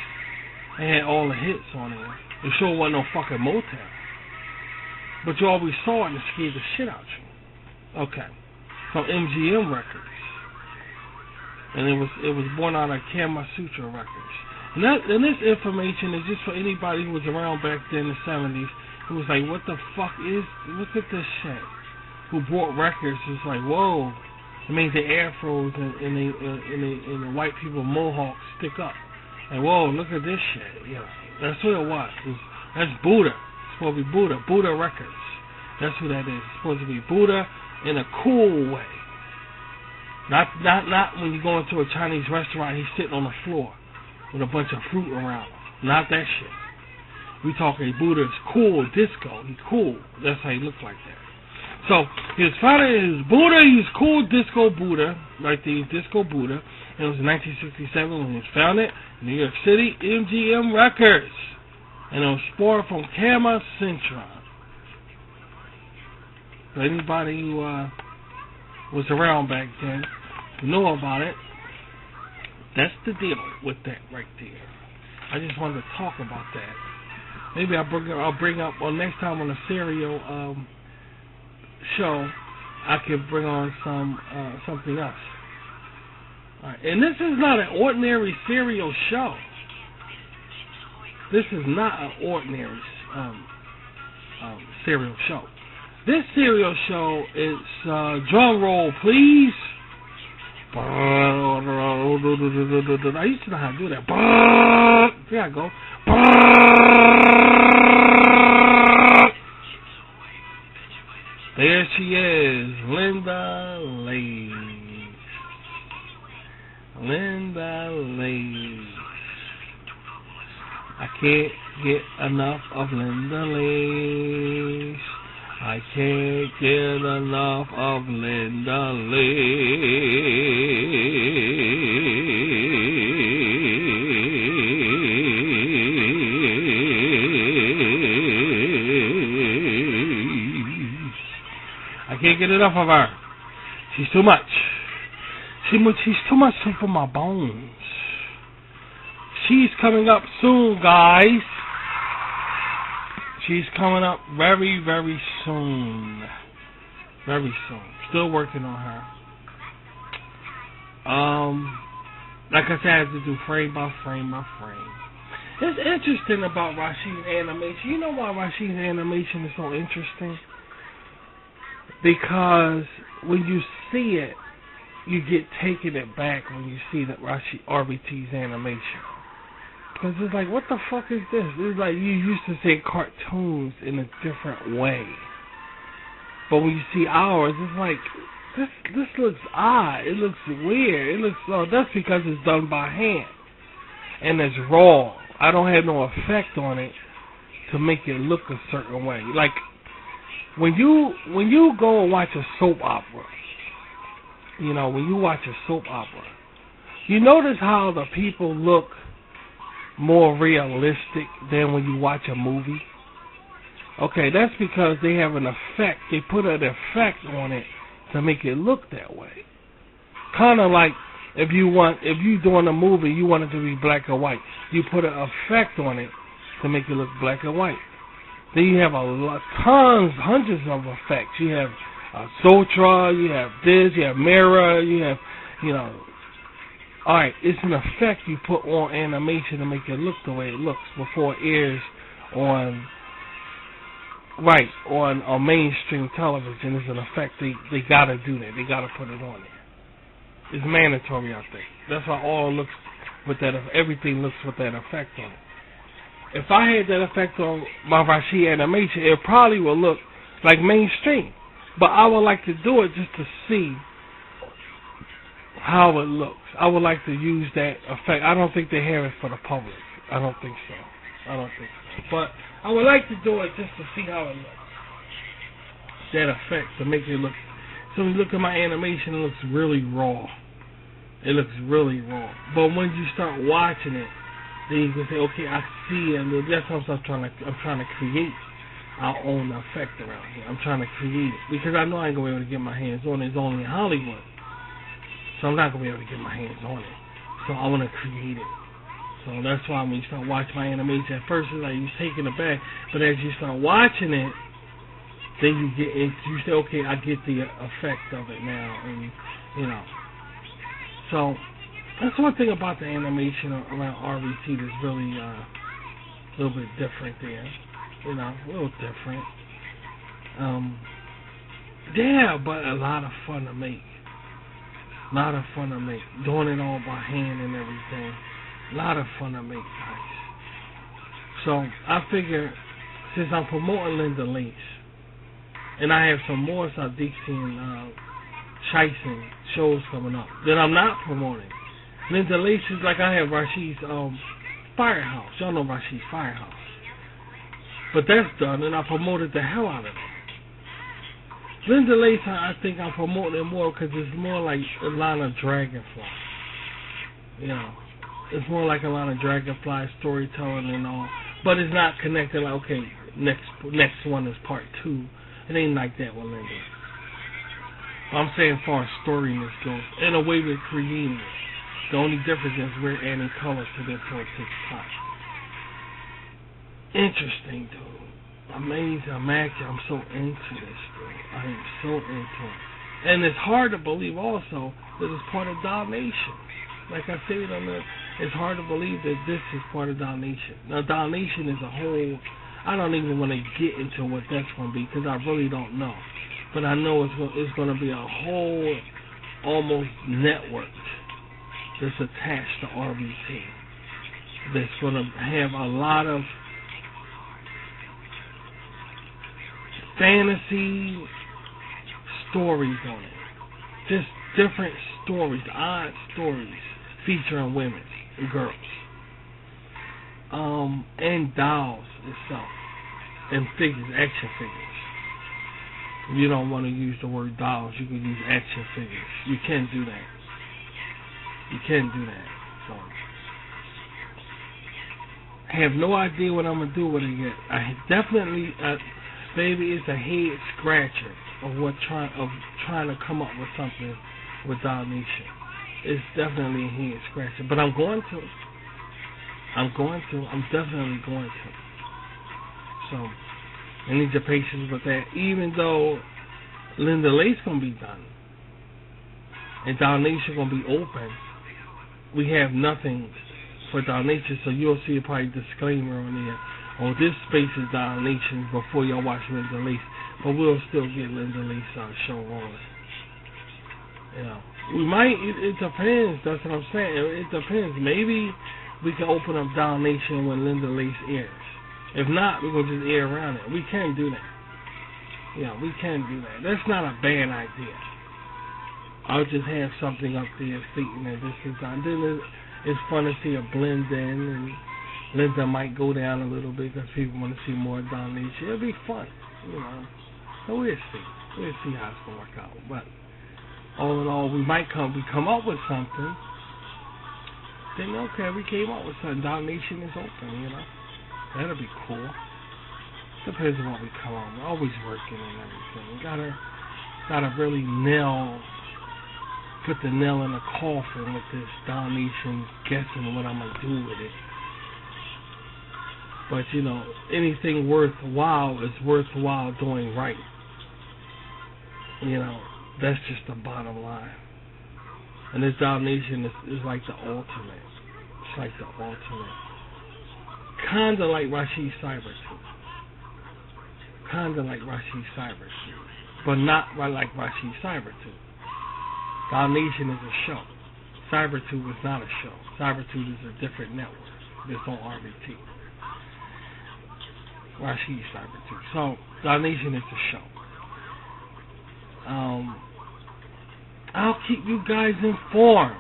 It had all the hits on there. It sure wasn't no fucking Motown. But you always saw it and it scared the shit out you. Okay. From MGM Records. And it was born out of Kama Sutra Records. And this information is just for anybody who was around back then in the 70s who was like, what the fuck is, look at this shit. Who bought records, it's like, whoa. It means the afros and the white people mohawks stick up. And whoa, look at this shit. Yeah, that's what it was. That's Buddha. It's supposed to be Buddha. Buddha Records. That's who that is. It's supposed to be Buddha in a cool way. Not when you go into a Chinese restaurant, he's sitting on the floor with a bunch of fruit around him. Not that shit. We talking Buddha's cool disco. He's cool. That's how he looks like that. So his father is Buddha. He's cool disco Buddha, like the disco Buddha. And it was in 1967 when he was founded in New York City, MGM Records, and it was spawned from Kama Sutra. So anybody who was around back then, who know about it, that's the deal with that right there. I just wanted to talk about that. Maybe I'll bring up next time on a serial show, I could bring on something else. All right. And this is not an ordinary serial show. This is not an ordinary serial show. This serial show is drum roll, please. I used to know how to do that. There I go. There she is, Linda Lee. Linda Lace. I can't get enough of Linda Lace. I can't get enough of Linda Lace. I can't get enough of her. She's too much. She's too much for my bones. She's coming up soon, guys. She's coming up very, very soon. Very soon. Still working on her. Like I said, I have to do frame by frame by frame. It's interesting about Rashid's animation. You know why Rashid's animation is so interesting? Because when you see it, you get taken it back when you see that RBT's animation. Because it's like, what the fuck is this? It's like you used to see cartoons in a different way. But when you see ours, it's like, this looks odd. It looks weird. It looks, that's because it's done by hand. And it's raw. I don't have no effect on it to make it look a certain way. Like, when you go and watch a soap opera, you know, when you watch a soap opera, you notice how the people look more realistic than when you watch a movie? Okay, that's because they have an effect. They put an effect on it to make it look that way. Kind of like if you doing a movie, you want it to be black or white. You put an effect on it to make it look black or white. Then you have hundreds of effects. You have Sotra, you have this, you have mirror, you have, you know. Alright, it's an effect you put on animation to make it look the way it looks before it airs on mainstream television. It's an effect. They gotta do that. They gotta put it on there. It's mandatory, I think. That's why everything looks with that effect on it. If I had that effect on my Rashid animation, it probably will look like mainstream. But I would like to do it just to see how it looks. I would like to use that effect. I don't think they have it for the public. I don't think so. But I would like to do it just to see how it looks. That effect, to make it look. So when you look at my animation, it looks really raw. It looks really raw. But when you start watching it, then you can say, okay, I see it. And that's what I'm trying to create our own effect around here. I'm trying to create it. Because I know I ain't going to be able to get my hands on it. It's only in Hollywood. So I'm not going to be able to get my hands on it. So I want to create it. So that's why when you start watching my animation, at first it's like you're taking it back. But as you start watching it, then you get into, you say, okay, I get the effect of it now. And, you know. So that's one thing about the animation around RBT that's really a little bit different there. You know, a little different. Yeah, but a lot of fun to make. Doing it all by hand and everything. A lot of fun to make, guys. So I figure, since I'm promoting Linda Lace, and I have some more Sadiqi and Chison shows coming up that I'm not promoting. Linda Lace is like I have Rashid's Firehouse. Y'all know Rashid's Firehouse. But that's done, and I promoted the hell out of it. Linda Lace, I think I'm promoting it more because it's more like a line of Dragonfly. You know, it's more like a line of Dragonfly storytelling and all. But it's not connected like, okay, next one is part 2. It ain't like that with Linda. I'm saying as far as storiness goes, and the way we're creating it. The only difference is we're adding color to this whole TikTok. Interesting, dude. Amazing. I'm so into this, dude. I am so into it. And it's hard to believe also that it's part of Dalnation. Like I said on there, it's hard to believe that this is part of Dalnation. Now, Dalnation is a whole, I don't even want to get into what that's going to be because I really don't know. But I know it's going to be a whole, almost network that's attached to RBT. That's going to have a lot of fantasy stories on it. Just different stories, odd stories featuring women and girls. And dolls itself. And figures, action figures. If you don't want to use the word dolls, you can use action figures. You can do that. You can do that. So, I have no idea what I'm going to do with it yet. I definitely, baby, it's a head scratcher of trying to come up with something with Doll Nation. It's definitely a head scratcher. But I'm going to. I'm definitely going to. So, I need your patience with that. Even though Linda Lace going to be done and Doll Nation going to be open, we have nothing for Doll Nation, so you'll see a probably disclaimer on there. Oh, this space is Doll Nation before y'all watch Linda Lace, but we'll still get Linda Lace show on. You know, we might. It depends. That's what I'm saying. It depends. Maybe we can open up Doll Nation when Linda Lace airs. If not, we're gonna just air around it. We can do that. Yeah, we can do that. That's not a bad idea. I'll just have something up there stating that this is done. Then it's fun to see a blend in, and Linda might go down a little bit because people want to see more Doll Nation. It'll be fun, you know. So we'll see. We'll see how it's gonna work out. But all in all, we come up with something. Then okay, we came up with something. Doll Nation is open, you know. That'll be cool. Depends on what we come on. We're always working and everything. We gotta really put the nail in the coffin with this Doll Nation, guessing what I'm gonna do with it. But you know, anything worthwhile is worthwhile doing right. You know, that's just the bottom line. And this Doll Nation is like the ultimate. It's like the ultimate. Kinda like Rashid Cyber 2. Kinda like Rashid Cyber 2. But not like Rashid Cyber 2. Doll Nation is a show. Cyber 2 is not a show. Cyber 2 is a different network. It's on RBT. Rashid Cyber 2. So, Doll Nation is a show. I'll keep you guys informed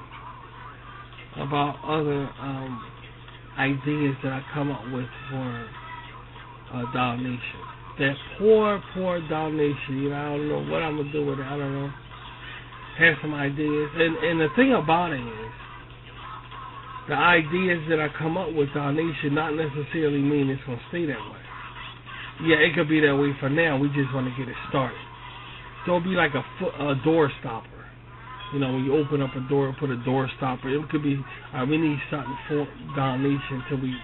about other ideas that I come up with for Doll Nation. That poor Doll Nation, you know, I don't know what I'm gonna do with it. I don't know. Have some ideas, and the thing about it is, the ideas that I come up with Doll Nation not necessarily mean it's gonna stay that way. Yeah, it could be that way for now. We just want to get it started. So it'll be like a door stopper. You know, when you open up a door, put a door stopper. It could be, we need something for Doll Nation until we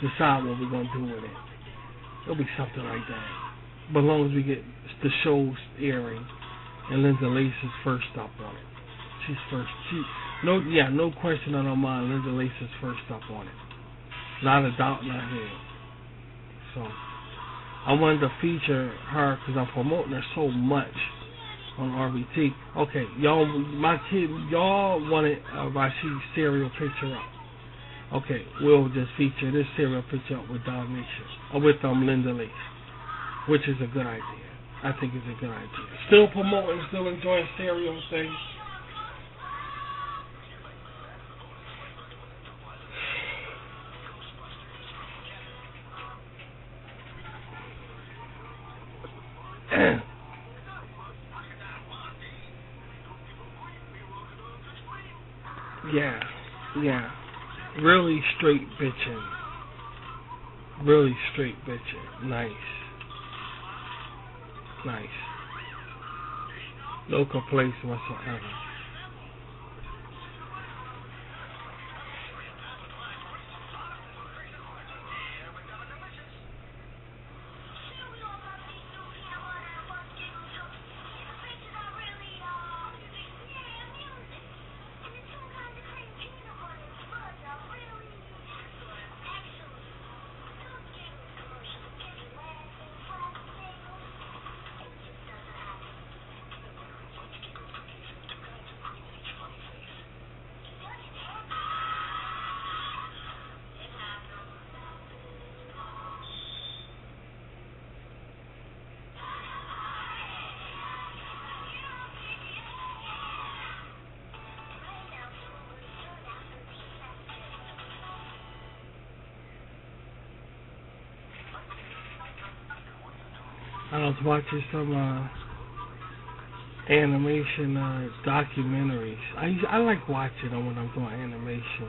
decide what we're going to do with it. It'll be something like that. But as long as we get the shows airing, and Linda Lace is first up on it. She's first. No question on her mind. Linda Lace is first up on it. Not a doubt in her head. So, I wanted to feature her because I'm promoting her so much on RBT. Okay, y'all wanted Rashid's serial picture up. Okay, we'll just feature this serial picture up with Doll Nation, or with Linda Lace, which is a good idea. I think it's a good idea. Still promoting, still enjoying serial things. Yeah. Really straight bitching. Nice. No complaints whatsoever. I was watching some animation documentaries. I like watching them when I'm doing animation,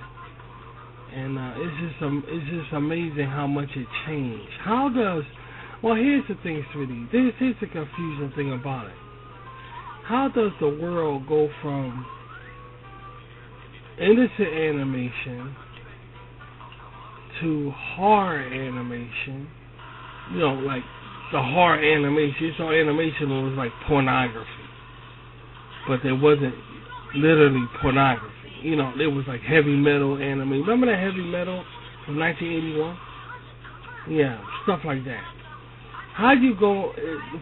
and it's just amazing how much it changed. How does? Well, here's the thing, sweetie. Here's the confusing thing about it. How does the world go from innocent animation to horror animation? You know, like the horror animation. So animation was like pornography, but it wasn't literally pornography. You know, it was like heavy metal anime. Remember that heavy metal from 1981? Yeah, stuff like that. How do you go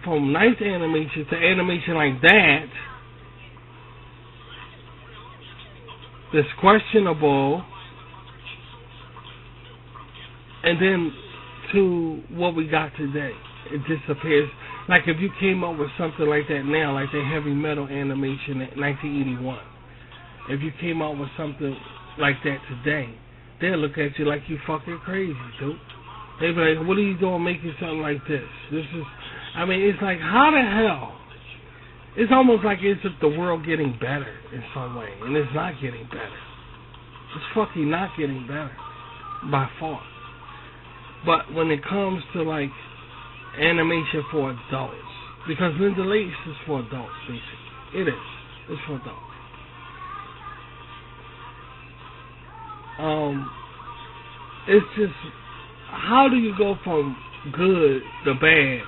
from nice animation to animation like that that's questionable, and then to what we got today? It disappears. Like if you came up with something like that now, like the heavy metal animation in 1981, if you came up with something like that today, they'll look at you like you fucking crazy, dude. They be like, what are you doing making something like this? This is, I mean, it's like, how the hell? It's almost like it's the world getting better in some way, and it's not getting better. It's fucking not getting better, by far. But when it comes to, like, animation for adults, because Linda Lace is for adults, basically. It is. It's for adults. It's just, how do you go from good to bad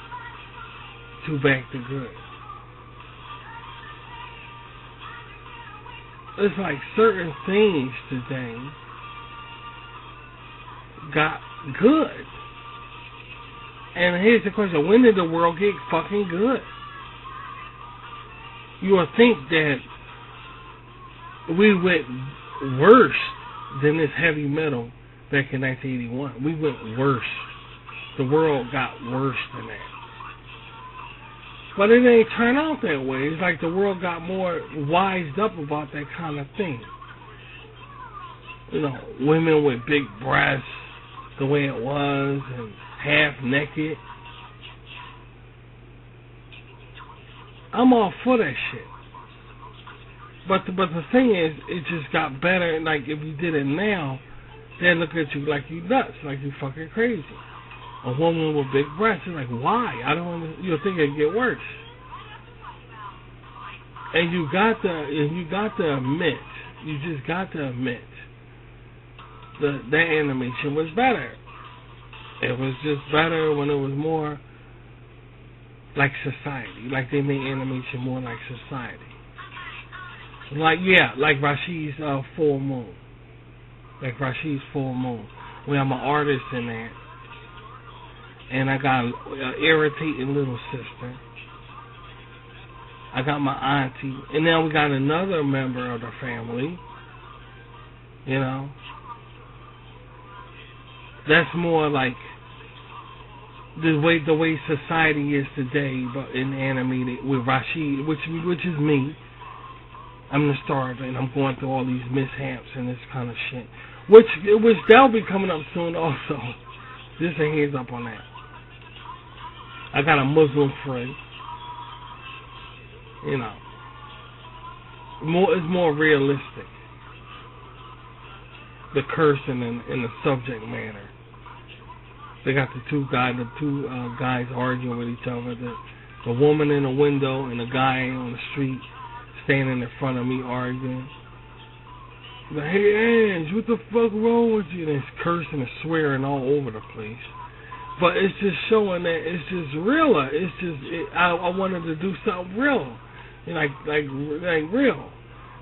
to back to good? It's like certain things today got good. And here's the question, when did the world get fucking good? You would think that we went worse than this heavy metal back in 1981. We went worse. The world got worse than that. But it ain't turned out that way. It's like the world got more wised up about that kind of thing. You know, women with big breasts, the way it was, and half naked. I'm all for that shit. But the thing is, it just got better. Like, if you did it now, they'll look at you like you nuts, like you fucking crazy. A woman with big breasts is like, why? You'll think it'd get worse. And you got to admit, you just got to admit that animation was better. It was just better when it was more like society. Like they made animation more like society. Like Rashid's Full Moon. Like Rashid's Full Moon. Where I'm an artist in that. And I got an irritating little sister. I got my auntie. And now we got another member of the family. You know. That's more like the way society is today, but in animated with Rashid, which is me. I'm the star of it, and I'm going through all these mishaps and this kind of shit. Which that'll be coming up soon also. Just a heads up on that. I got a Muslim friend. You know. It's more realistic. The cursing and the subject matter. They got the two guys arguing with each other. The woman in the window and the guy on the street standing in front of me arguing. Like, hey, Ange, what the fuck wrong with you? And it's cursing and swearing all over the place. But it's just showing that it's just realer. It's just, I wanted to do something real. Like real.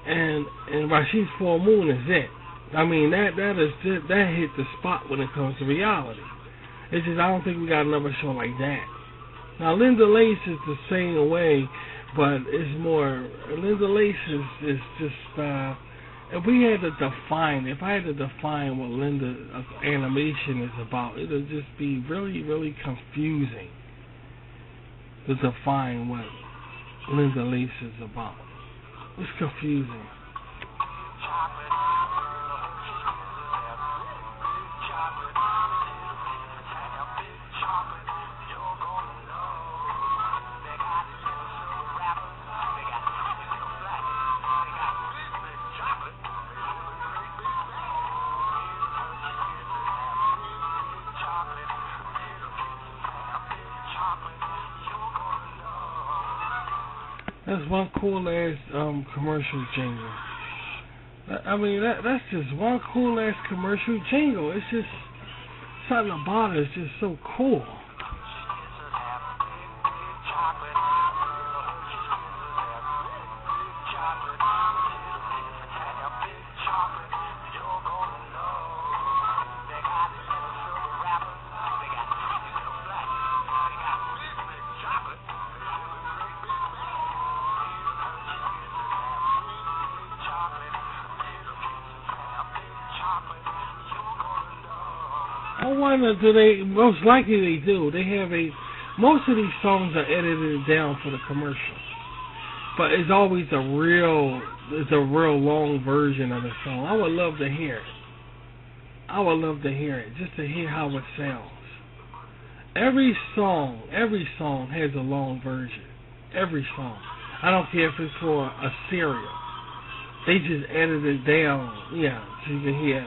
And Rashid's Full Moon is it. I mean, that hit the spot when it comes to reality. It's just, I don't think we got another show like that. Now, Linda Lace is the same way, but it's more, Linda Lace is just, if I had to define what Linda animation is about, it'll just be really, really confusing to define what Linda Lace is about. It's confusing. That's one cool ass commercial jingle. I mean, that's just one cool ass commercial jingle. It's just something about it. It's just so cool. I wonder, do they? Most likely they do. They have most of these songs are edited down for the commercial, but it's always a real long version of the song. I would love to hear it. I would love to hear it, just to hear how it sounds. Every song has a long version. Every song. I don't care if it's for a cereal. They just edit it down, so you can hear,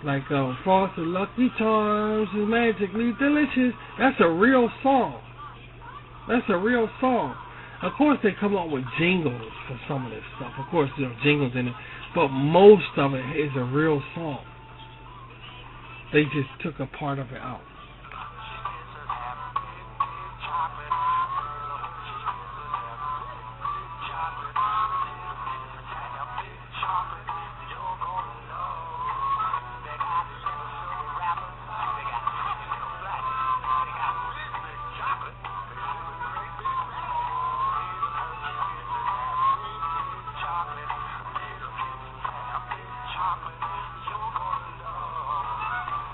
like Frosted Lucky Charms is magically delicious. That's a real song. That's a real song. Of course, they come up with jingles for some of this stuff. Of course, there's jingles in it, but most of it is a real song. They just took a part of it out.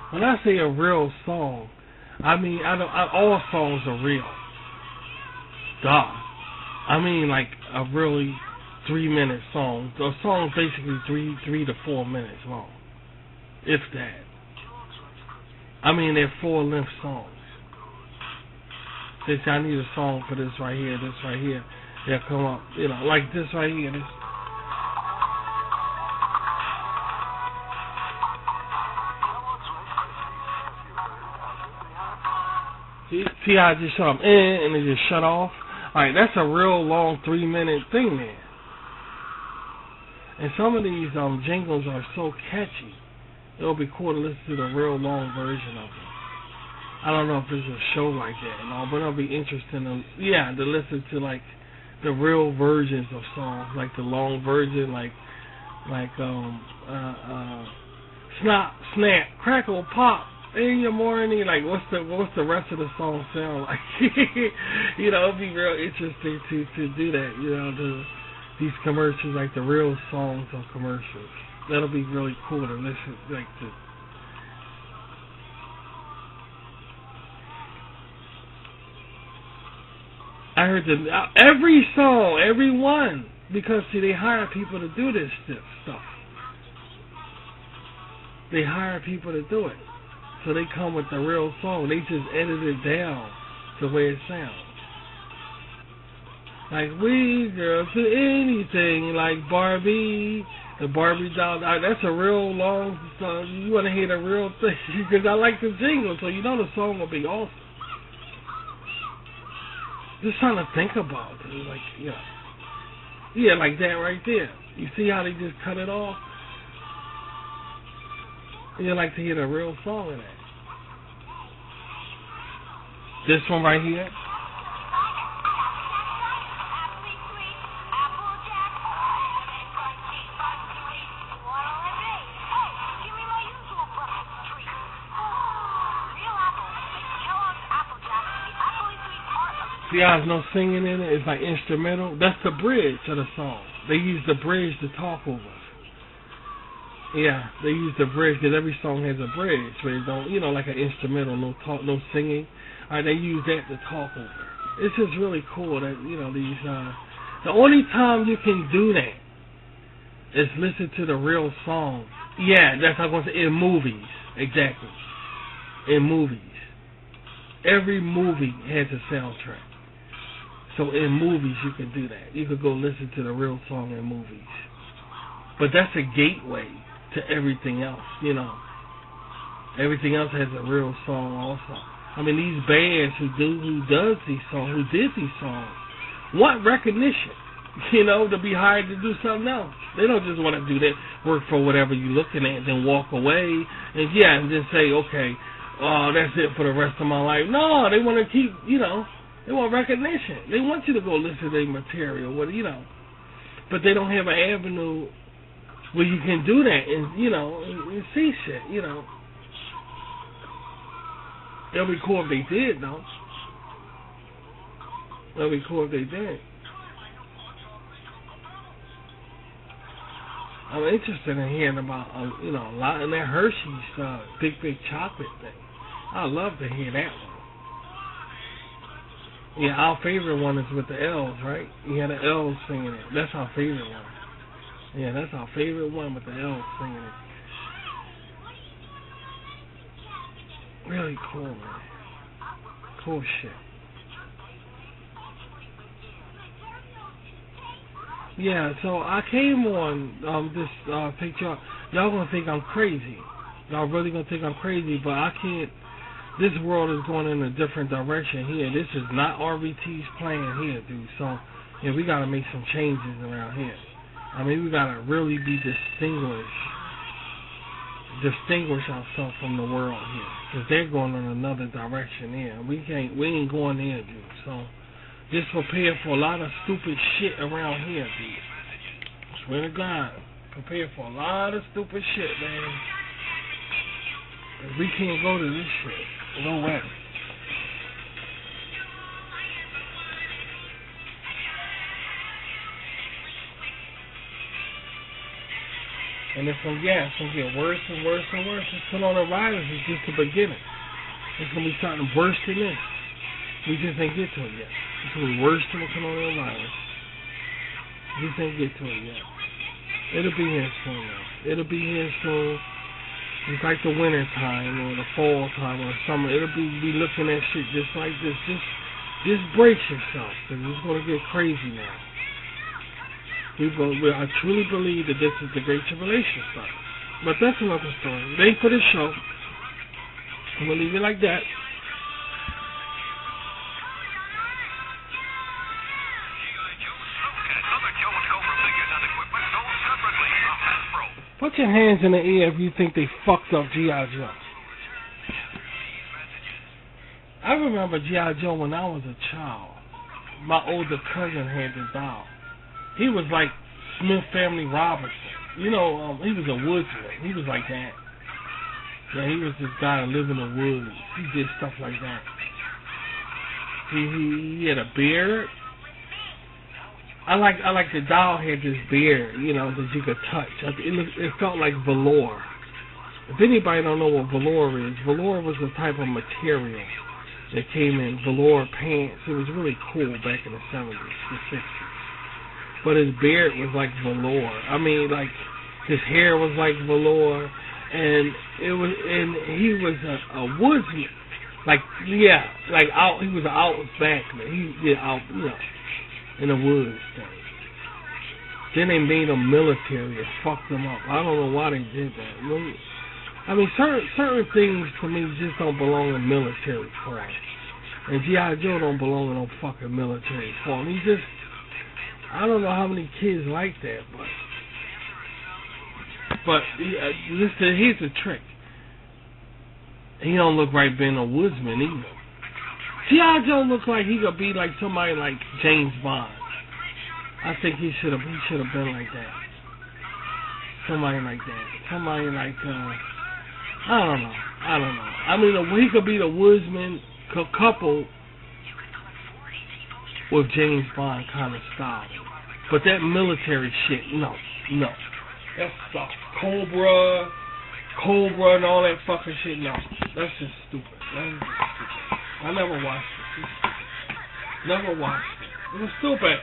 When I say a real song, I mean all songs are real. Duh. I mean like a really 3-minute song. A song's basically 3 to 4 minutes long, if that. I mean they're full-length songs. Since I need a song for this right here, they'll come up, like this right here. This. See how I just shut them and they just shut off? Alright, that's a real long 3-minute thing there. And some of these jingles are so catchy, it'll be cool to listen to the real long version of them. I don't know if there's a show like that and all, but it'll be interesting to listen to like the real versions of songs, like the long version, like snap, snap, crackle, pop. In your morning, like what's the rest of the song sound like? It'd be real interesting to do that. These commercials, like the real songs of commercials. That'll be really cool to listen, I heard every song, every one, because see they hire people to do this stuff. They hire people to do it. So they come with the real song. They just edit it down the way it sounds. Like we girls do anything, like Barbie, the Barbie doll. That's a real long song. You want to hear the real thing because I like the jingle, so you know the song will be awesome. Just trying to think about it, like like that right there. You see how they just cut it off? You like to hear the real song of that. This one right here. See how there's no singing in it? It's like instrumental. That's the bridge of the song. They use the bridge to talk over. Yeah, they use the bridge because every song has a bridge where they don't, like an instrumental, no talk, no singing. All right, they use that to talk over. It's just really cool that these. The only time you can do that is listen to the real song. Yeah, that's what I'm going to say. In movies, exactly. In movies, every movie has a soundtrack. So in movies you can do that. You could go listen to the real song in movies. But that's a gateway to everything else, Everything else has a real song also. I mean, these bands who did these songs want recognition, you know, to be hired to do something else. They don't just want to do that work for whatever you're looking at and then walk away and just say, okay, that's it for the rest of my life. No, they want to keep, you know, they want recognition. They want you to go listen to their material, you know. But they don't have an avenue where you can do that and, you know, and see shit, you know. It'll be cool if they did, though. It'll be cool if they did. I'm interested in hearing about, you know, a lot of that Hershey's big chocolate thing. I'd love to hear that one. Yeah, our favorite one is with the L's, right? You had the L's singing it. That's our favorite one. Yeah, that's our favorite one with the L's singing it. Really cool, man. Cool shit. Yeah, so I came on this picture. Y'all gonna think I'm crazy. Y'all really gonna think I'm crazy, but I can't. This world is going in a different direction here. This is not RVT's plan here, dude. So, yeah, we gotta make some changes around here. I mean, we gotta really be distinguish ourselves from the world here, because they're going in another direction here. We ain't going there, dude. So, just prepare for a lot of stupid shit around here, dude. Swear to God, prepare for a lot of stupid shit, man. We can't go to this shit. No way. And it's gonna get worse and worse and worse. This coronavirus is just the beginning. It's gonna be starting worse than this. We just ain't get to it yet. It's gonna be worse than the coronavirus. We just ain't get to it yet. It'll be here soon, though. It'll be here soon. It's like the winter time or the fall time or summer. It'll be looking at shit just like this. Just brace yourself, because it's going to get crazy now. I truly believe that this is the Great Tribulation stuff. But that's another story. Thanks for the show. I'm going to leave it like that. Put your hands in the air if you think they fucked up G.I. Joe. I remember G.I. Joe when I was a child. My older cousin had this doll. He was like Smith Family Robinson. You know, he was a woodsman. He was like that. Yeah, he was this guy that lived in the woods. He did stuff like that. He had a beard. I like the doll had this beard, you know, that you could touch. It felt like velour. If anybody don't know what velour is, velour was a type of material that came in velour pants. It was really cool back in the 70s, the 60s. But his beard was like velour. I mean, like his hair was like velour, and he was a woodsman. Like, yeah, like out. He was an outbackman. He did out, you know, in the woods thing. Then they made him military and fucked him up. I don't know why they did that. I mean, certain things to me just don't belong in military form. And G.I. Joe don't belong in no fucking military form. He just, I don't know how many kids like that, but listen, here's the trick. He don't look right being a woodsman either. G.I. Joe looks like he could be like somebody like James Bond. I think he should have been like that. Somebody like that. Somebody like I don't know. I mean, he could be the woodsman couple with James Bond kind of style. But that military shit, no. That's stuff. Cobra and all that fucking shit, no. That's just stupid. I never watched it. It was stupid.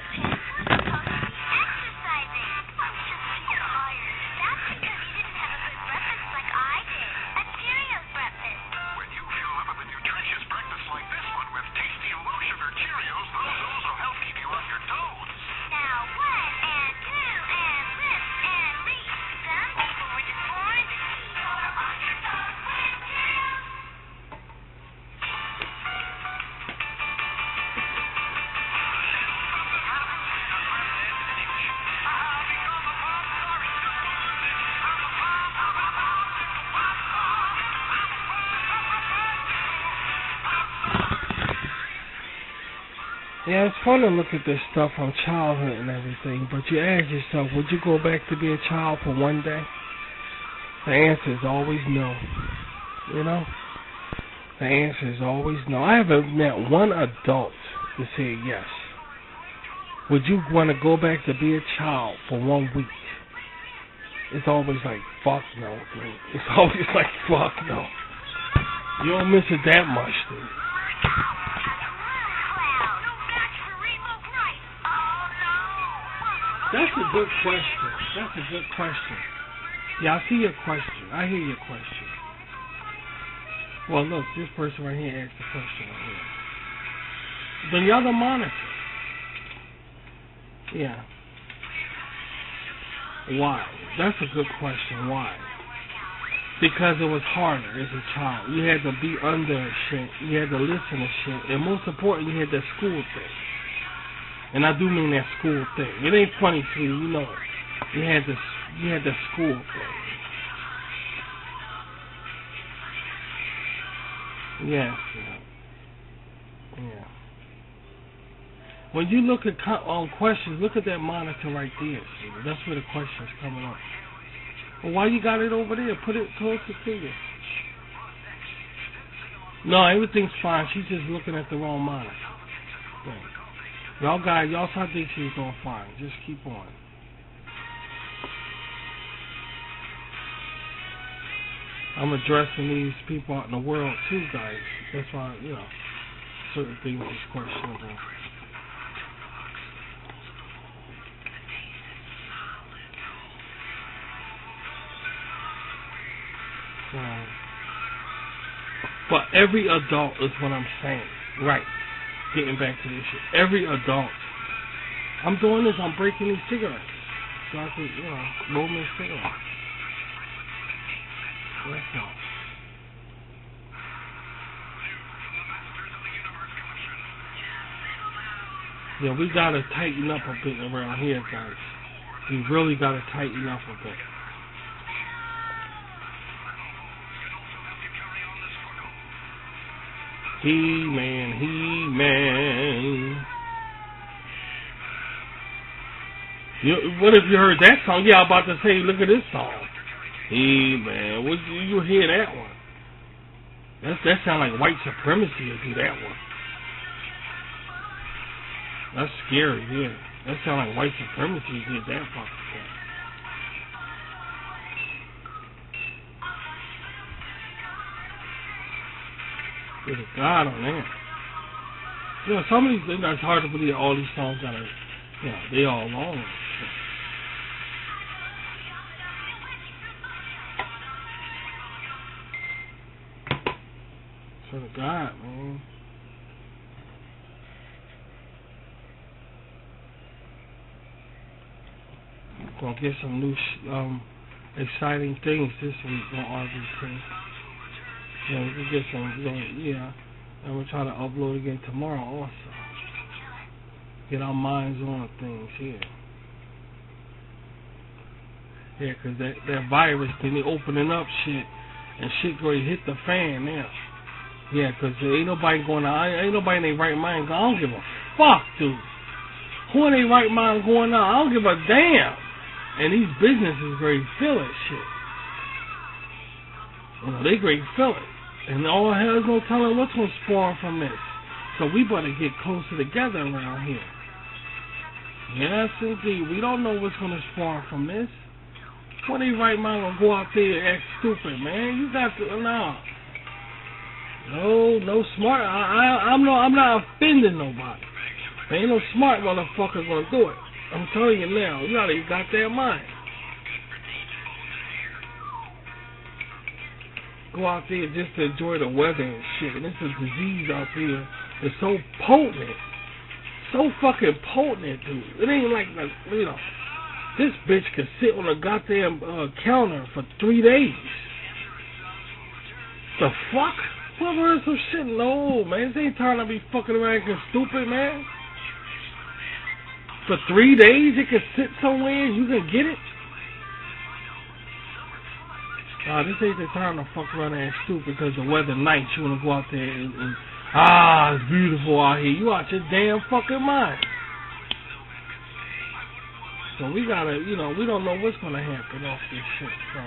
Yeah, it's fun to look at this stuff on childhood and everything, but you ask yourself, would you go back to be a child for one day? The answer is always no. You know? The answer is always no. I haven't met one adult to say yes. Would you want to go back to be a child for 1 week? It's always like, fuck no, dude. It's always like, fuck no. You don't miss it that much, dude. That's a good question. That's a good question. Yeah, I see your question. I hear your question. Well, look, this person right here asked the question right here. The other monitor. Yeah. Why? That's a good question. Why? Because it was harder as a child. You had to be under shit. You had to listen to shit. And most important, you had that school thing. And I do mean that school thing. It ain't funny to you, you know it. You had the school thing. Yes. Yeah. When you look at questions, look at that monitor right there. See? That's where the question's coming up. Well, why you got it over there? Put it closer to you. No, everything's fine. She's just looking at the wrong monitor. Yeah. Y'all I think she's doing fine. Just keep on. I'm addressing these people out in the world too, guys. That's why, you know, certain things is questionable. But every adult is what I'm saying. Right. Getting back to this shit. Every adult. I'm doing this, I'm breaking these cigarettes. So I could, you know, roll me a cigarette. That's all. Yeah, we gotta tighten up a bit around here, guys. We really gotta tighten up a bit. He-Man. What if you heard that song? Yeah, I'm about to say, look at this song. He-Man. You hear that one? That sound like white supremacy to do that one. That's scary, yeah. That sound like white supremacy did that fucking thing. There's a God on that. You know, some of these, it's hard to believe all these songs got a, you know, they all long. So the God, man. Gonna get some new, exciting things this week on RBC. Yeah, we can get some, yeah. And we'll try to upload again tomorrow also. Get our minds on things here. Yeah, because that virus thing, they opening up shit, and shit going to hit the fan now. Yeah, because ain't nobody ain't nobody in their right mind. I don't give a fuck, dude. Who in their right mind going on? I don't give a damn. And these businesses great feel it shit. You know, they great feel it. And all hell's no telling what's going to spawn from this. So we better get closer together around here. Yes, indeed. We don't know what's going to spawn from this. What ain't right mind going to go out there and act stupid, man? You got to, no smart. I'm not offending nobody. There ain't no smart motherfucker going to do it. I'm telling you now. You already got that mind. Go out there just to enjoy the weather and shit. And it's a disease out there that's so potent. So fucking potent, dude. It ain't like, you know, this bitch could sit on a goddamn counter for 3 days. The fuck? What was some shit? No, man. This ain't time to be fucking around and stupid, man. For 3 days it can sit somewhere and you can get it? This ain't the time to fuck around and stupid because the weather nice. You want to go out there and Ah, it's beautiful out here. You out your damn fucking mind. So we gotta, we don't know what's gonna happen off this shit. So,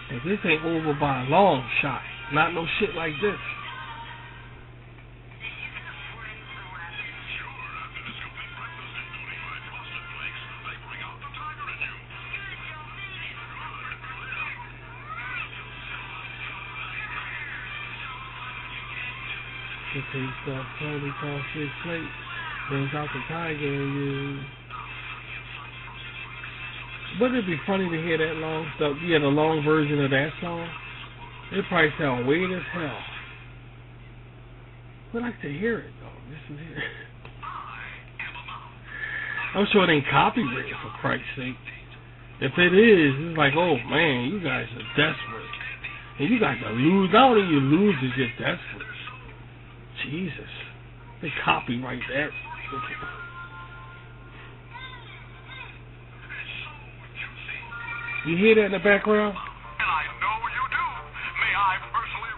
but this ain't over by a long shot. Not no shit like this. The taste of Tony Cross 6 plate brings out the tiger in you. Wouldn't it be funny to hear that long stuff? Yeah, the long version of that song. It probably sound weird as hell. We'd like to hear it though. This is it. I'm sure it ain't copyrighted for Christ's sake. If it is, it's like, oh man, you guys are desperate. And you got to lose. Not only you lose, is you're desperate. Jesus. They copyright that. You hear that in the background?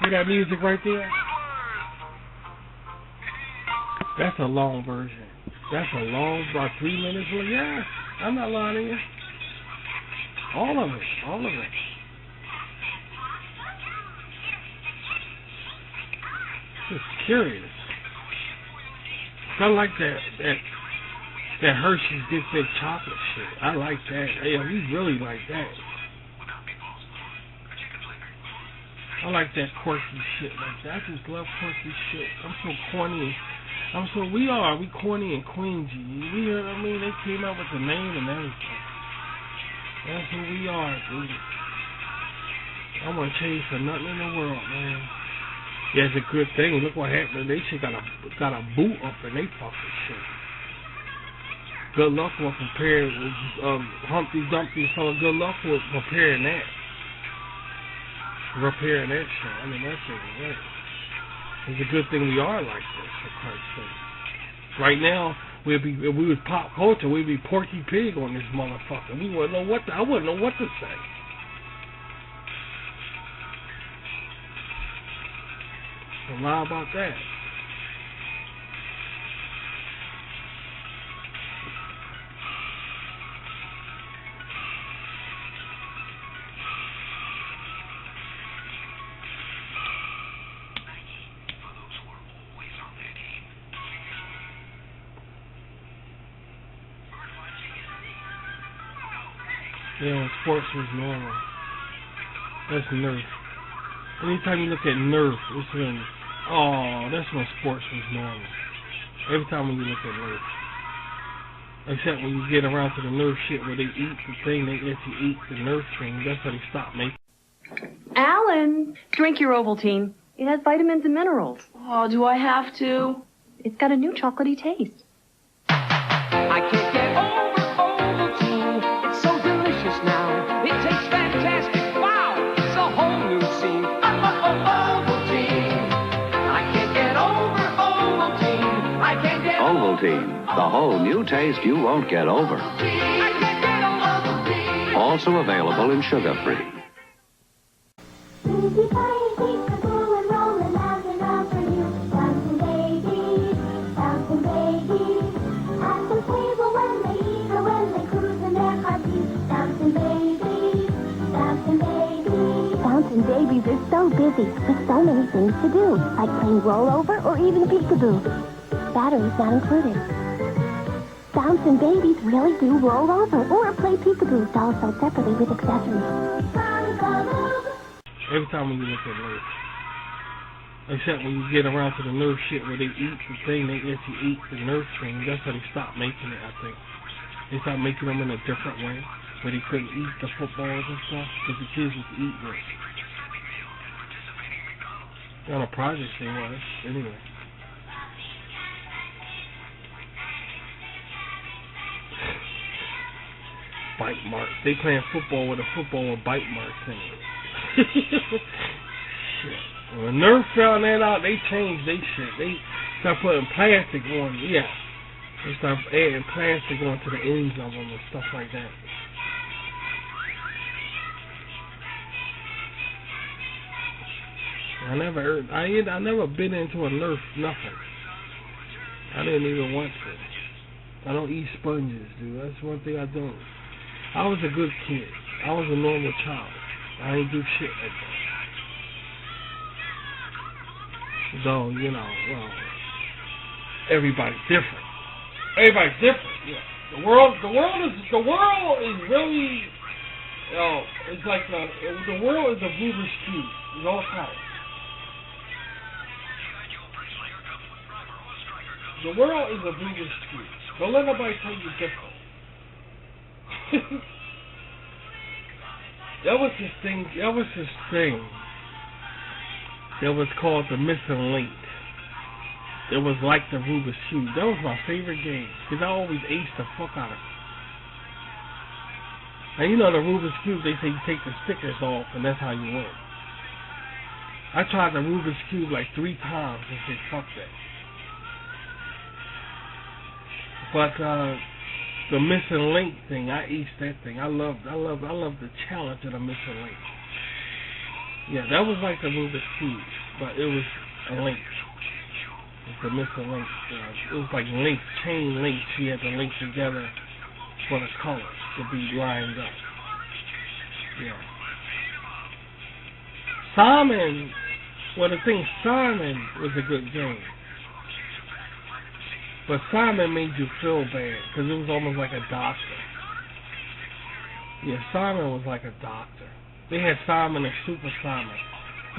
Hear that music right there? That's a long version. That's a long, about 3 minutes. Well, yeah, I'm not lying to you. All of it. All of it. Just curious. I like that Hershey's Get Big chocolate shit. I like that. Yeah, we really like that. I like that quirky shit like that. I just love quirky shit. I'm so corny. We corny and queensy. You hear what I mean? They came out with the name and everything. That's who we are, dude. I wouldn't change for nothing in the world, man. Yeah, it's a good thing. Look what happened. They shit got a boot up in they fucking shit. Good luck with preparing Humpty Dumpty fella. Good luck with repairing that. Repairing that shit. I mean, that shit is right. It's a good thing we are like this, for Christ's sake. Right now, if we was pop culture, we'd be Porky Pig on this motherfucker. We wouldn't know I wouldn't know what to say. So lie about that. Yeah, when sports was normal. That's Nerf. Anytime you look at Nerf, it's when, that's when sports was normal. Every time when you look at Nerf. Except when you get around to the Nerf shit where they eat the thing, they actually eat the Nerf thing. That's how they stop making. Alan, drink your Ovaltine. It has vitamins and minerals. Oh, do I have to? It's got a new chocolatey taste. I can't get over Ovaltine. It's so delicious now. It tastes fantastic. Wow, it's a whole new scene. Ovaltine. I can't get over Ovaltine. I can't get Ovaltine, the whole new taste you won't get over. I can't get Ovaltine. Also available in sugar-free. Easy playing, peekaboo and rolling round and round for you. Bouncing babies, bouncing babies. At the table when they eat or when they cruise in their car seats. Bouncing babies, bouncing babies. Bouncing babies are so busy with so many things to do, like playing rollover or even peekaboo. Batteries not included. Bouncing babies really do roll over or play peekaboo, dolls sold separately with accessories. Every time when you look at Nerf. Except when you get around to the Nerf shit where they eat the thing, they actually eat the Nerf thing. That's how they stopped making it, I think. They stopped making them in a different way, where they couldn't eat the footballs and stuff, because the kids was eating it. On a project they was, anyway. Bite marks. They playing football with a football with bite marks in it. Shit. When Nerf found that out, they changed their shit. They started putting plastic on. Yeah. They started adding plastic onto the ends of them and stuff like that. I never been into a Nerf nothing. I didn't even want to. I don't eat sponges, dude. That's one thing I don't. I was a good kid. I was a normal child. I didn't do shit like that. Though, you know, well, everybody's different. Everybody's different. Yeah. The world is really, you know, it's like the world is a Rubik's Cube. It's all kinds. The world is a Rubik's Cube. Don't let nobody tell you different. There was this thing that was called the Missing Link. It was like the Rubik's Cube. That was my favorite game, because I always aced the fuck out of it. And you know the Rubik's Cube, they say you take the stickers off, and that's how you win. I tried the Rubik's Cube like 3 times and said, fuck that. But the Missing Link thing, I aced that thing. I love the challenge of the Missing Link. Yeah, that was like the Rubik's Cube, but it was a link. It's the Missing Link. It was like links, chain links. You had to link together for the colors to be lined up. Yeah. Simon was a good game. But Simon made you feel bad, because it was almost like a doctor. Yeah, Simon was like a doctor. They had Simon and Super Simon.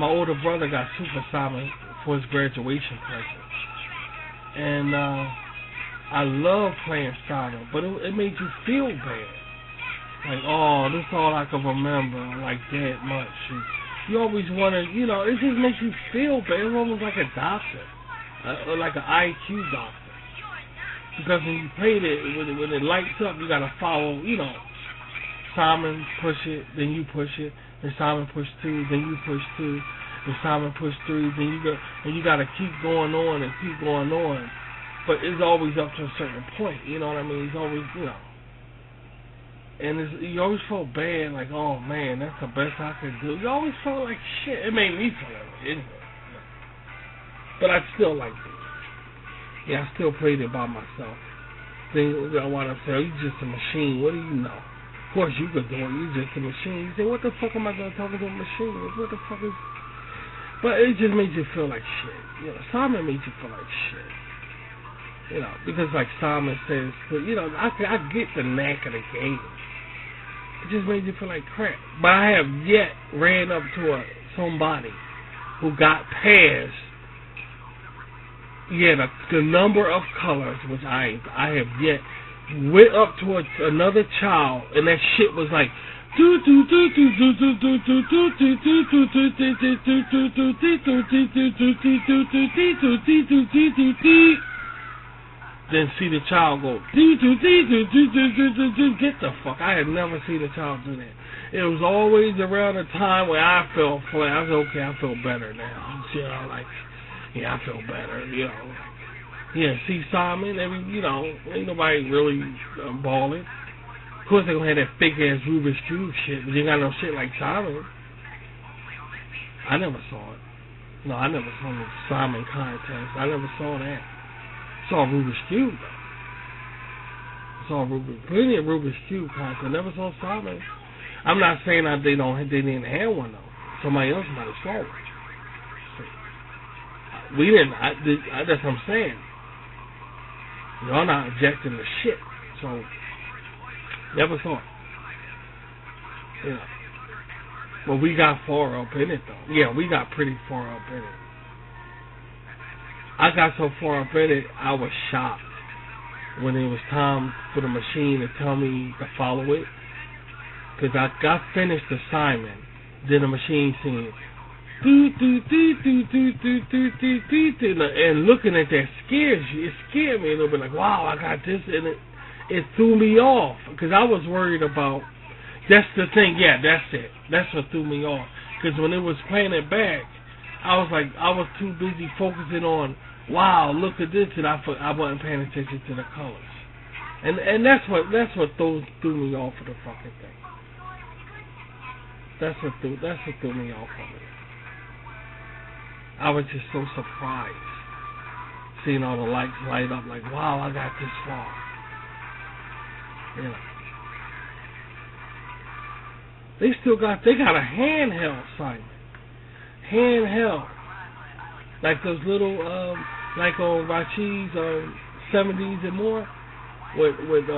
My older brother got Super Simon for his graduation present. And I love playing Simon, but it made you feel bad. Like, oh, this is all I can remember, like that much. And you always want to, you know, it just makes you feel bad. It's almost like a doctor, or like an IQ doctor. Because when you played it, when it lights up, you got to follow, you know, Simon push it, then you push it, then Simon push 2, then you push 2, then Simon push 3, then you got to keep going on and keep going on. But it's always up to a certain point, you know what I mean? It's always, you know. And you always felt bad, like, oh man, that's the best I could do. You always felt like shit. It made me feel like it anyway. But I still liked it. Yeah, I still played it by myself. Then I wound up saying, oh, you're just a machine. What do you know? Of course you could do it. You're just a machine. You say, what the fuck am I going to talk to a machine? What the fuck is... But it just made you feel like shit. You know, Simon made you feel like shit. You know, because like Simon says, you know, I get the knack of the game. It just made you feel like crap. But I have yet ran up to somebody who got past, the number of colors, which I have yet went up to another child, and that shit was like then see the child go get the fuck. I had never seen a child do that. It was always around the time where I felt flat. I was okay, I feel better now. You know, like, yeah, I feel better, you know. Yeah, see Simon, you know, ain't nobody really balling. Of course they gonna have that fake ass Rubik's Cube shit, but you got no shit like Simon. I never saw it. No, I never saw the Simon contest. I never saw that. Saw Rubik's Cube though. Saw plenty of Rubik's Cube contest. I never saw Simon. I'm not saying that they didn't have one though. Somebody else might have saw one. We didn't. That's what I'm saying. Y'all not objecting to shit, so never saw it. You know. But we got far up in it though. Yeah, we got pretty far up in it. I got so far up in it, I was shocked when it was time for the machine to tell me to follow it. Because I got finished the assignment, then the machine said, and looking at that scares you. It scared me a little bit, like, wow, I got this, and it threw me off. Because I was worried about, that's the thing, yeah, that's it. That's what threw me off. Because when it was playing it back, I was too busy focusing on, wow, look at this, and I wasn't paying attention to the colors, and that's what threw me off of the fucking thing. That's what threw me off of it. I was just so surprised seeing all the lights light up. Like, wow, I got this far. You know. They got a handheld, Simon. Handheld. Like those little, like on Rashid's 70s and more, with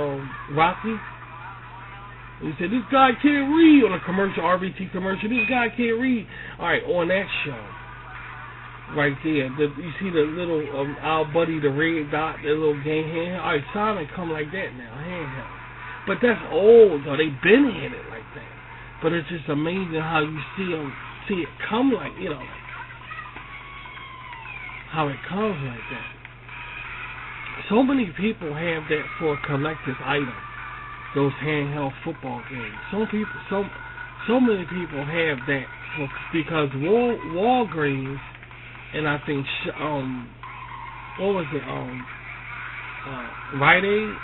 Rocky. He said, this guy can't read, on a commercial, RBT commercial, this guy can't read. Alright, on that show, right there, you see the little, our buddy, the red dot, that little game handheld. Alright, Simon come like that now, handheld. But that's old, though. They been in it like that. But it's just amazing how you see it come like, you know, how it comes like that. So many people have that for a collector's item, those handheld football games. So many people have that because Walgreens and I think what was it, Rite Aid,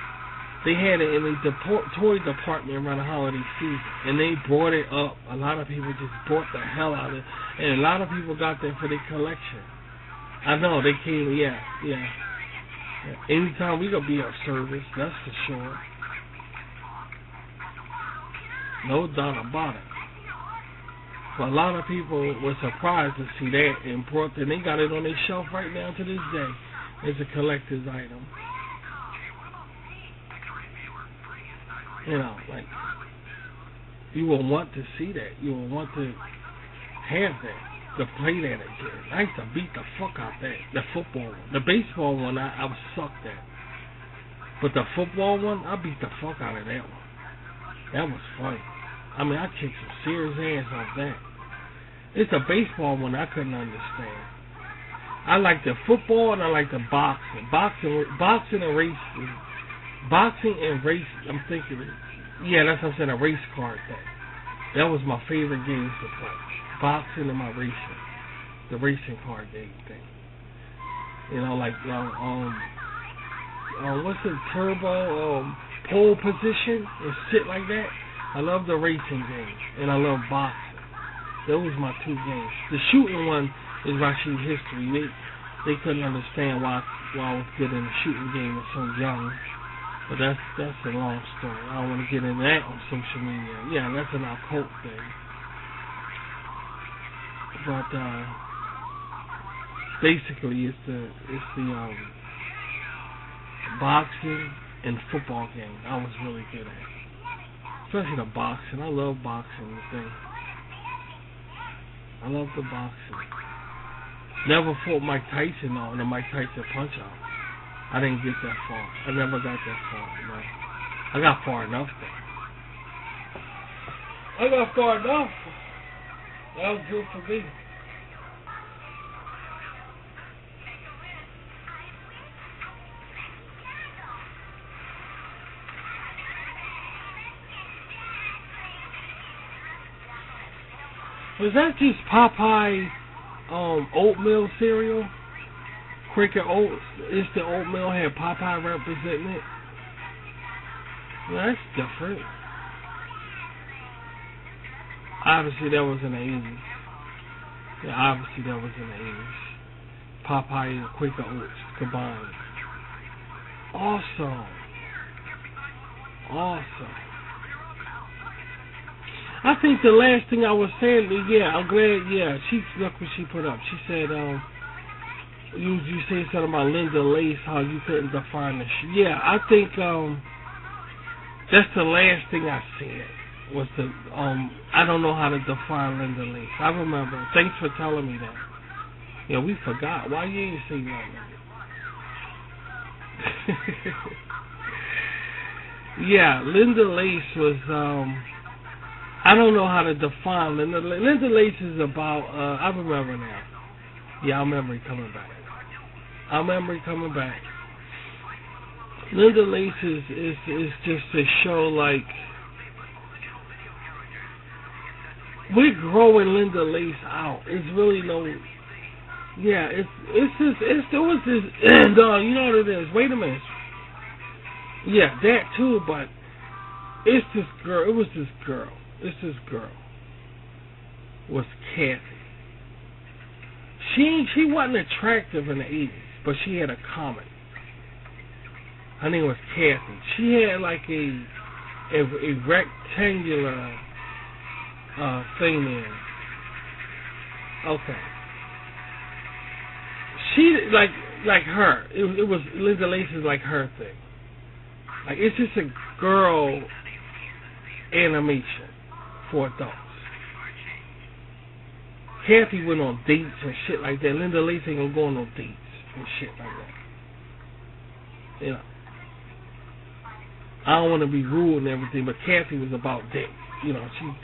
they had it in the toy department around the holiday season, and they brought it up. A lot of people just bought the hell out of it, and a lot of people got that for their collection. I know, they came, yeah. Anytime we gonna be of service, that's for sure. No doubt about it. But a lot of people were surprised to see that and they got it on their shelf right now to this day. It's a collector's item. You know, like, you will want to see that. You will want to have that, to play that again. I used to beat the fuck out that, the football one. The baseball one, I was sucked at. But the football one, I beat the fuck out of that one. That was funny. I mean, I kicked some serious ass off that. It's the baseball one I couldn't understand. I like the football and I like the boxing. Boxing and racing. Boxing and race, I'm thinking, yeah, that's what I'm saying, a race card thing. That was my favorite games to play. Boxing and my racing. The racing card game thing. You know, like, what's the turbo, pole position and shit like that. I love the racing game, and I love boxing. Those are my two games. The shooting one is Rashid history. They couldn't understand why I was good in the shooting game at so young. But that's a long story. I don't want to get into that on social media. Yeah, that's an occult thing. But basically, it's the boxing and football game I was really good at. Especially the boxing. I love boxing. I love the boxing. Never fought Mike Tyson though, in the Mike Tyson punch out. I didn't get that far. I never got that far, no. I got far enough, though. I got far enough. That was good for me. Was that just Popeye oatmeal cereal? Quaker Oats, it's the oatmeal, had Popeye representing it. Well, that's different. Obviously, that was in the 80s. Yeah, obviously, that was in the 80s. Popeye and Quaker Oats combined. Awesome. I think the last thing I was saying, yeah, I'm glad, yeah, look what she put up. She said, you said something about Linda Lace, how you couldn't define the yeah, I think that's the last thing I said was the I don't know how to define Linda Lace. I remember. Thanks for telling me that. Yeah, we forgot. Why you ain't say nothing? Yeah, Linda Lace was I don't know how to define Linda Lace. Linda Lace is about I remember now. Yeah, I remember it coming back. Linda Lace is just a show like we're growing Linda Lace out. It's really no, yeah. There was this. No, you know what it is. Wait a minute. Yeah, that too. But it's this girl. It was this girl. It's this girl. Was Kathy. She wasn't attractive in the 80s, but she had a comic. Her name was Kathy. She had like a rectangular thing there. Okay. She like her. It was Linda Lace's like her thing. Like it's just a girl animation for adults. Kathy went on dates and shit like that. Linda Lace ain't gonna go on no dates and shit like that. You know. I don't want to be rude and everything, but Kathy was about dick. You know, she was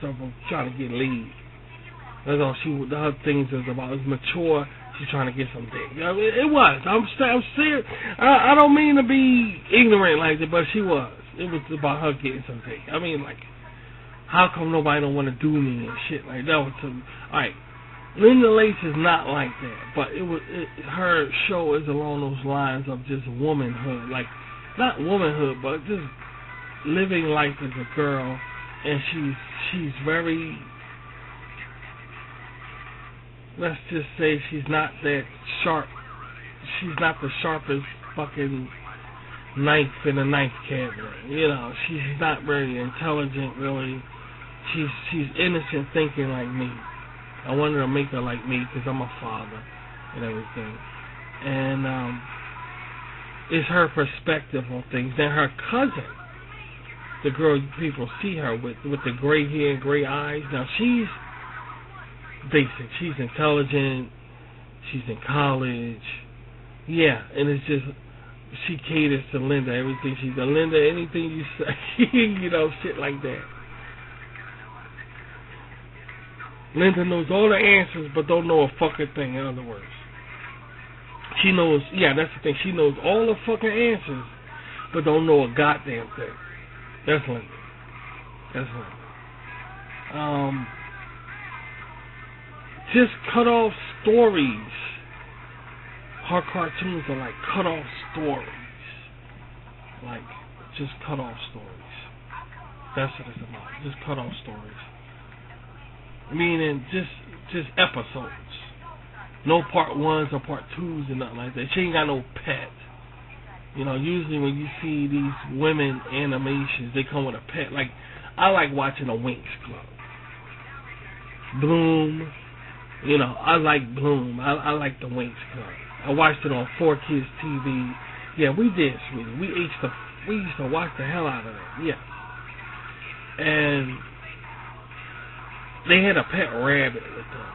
trying to get laid. That's all her things was about. It was mature. She's trying to get some dick. You know, it was. I'm serious. I don't mean to be ignorant like that, but she was. It was about her getting some dick. I mean, like, how come nobody don't want to do me and shit like that? Alright, Linda Lace is not like that, but her show is along those lines of just womanhood, like not womanhood, but just living life as a girl, and she's very. Let's just say she's not that sharp. She's not the sharpest fucking knife in the knife cabinet. You know, she's not very intelligent, really. She's innocent thinking like me. I wanted to make her like me because I'm a father and everything. And it's her perspective on things. Then her cousin, the girl people see her with the gray hair and gray eyes. Now she's basic. She's intelligent. She's in college. Yeah, and it's just she caters to Linda. Everything she's Linda. Anything you say, you know, shit like that. Linda knows all the answers, but don't know a fucking thing. In other words, she knows. Yeah, that's the thing. She knows all the fucking answers, but don't know a goddamn thing. That's Linda. That's Linda. Just cut off stories. Her cartoons are like cut off stories. Like, just cut off stories. That's what it's about. Just cut off stories. Meaning just episodes. No part ones or part twos and nothing like that. She ain't got no pet. You know, usually when you see these women animations, they come with a pet. Like, I like watching a Winx Club. Bloom. You know, I like Bloom. I like the Winx Club. I watched it on 4Kids TV. Yeah, we did, sweetie. We used to watch the hell out of it. Yeah. And they had a pet rabbit with them.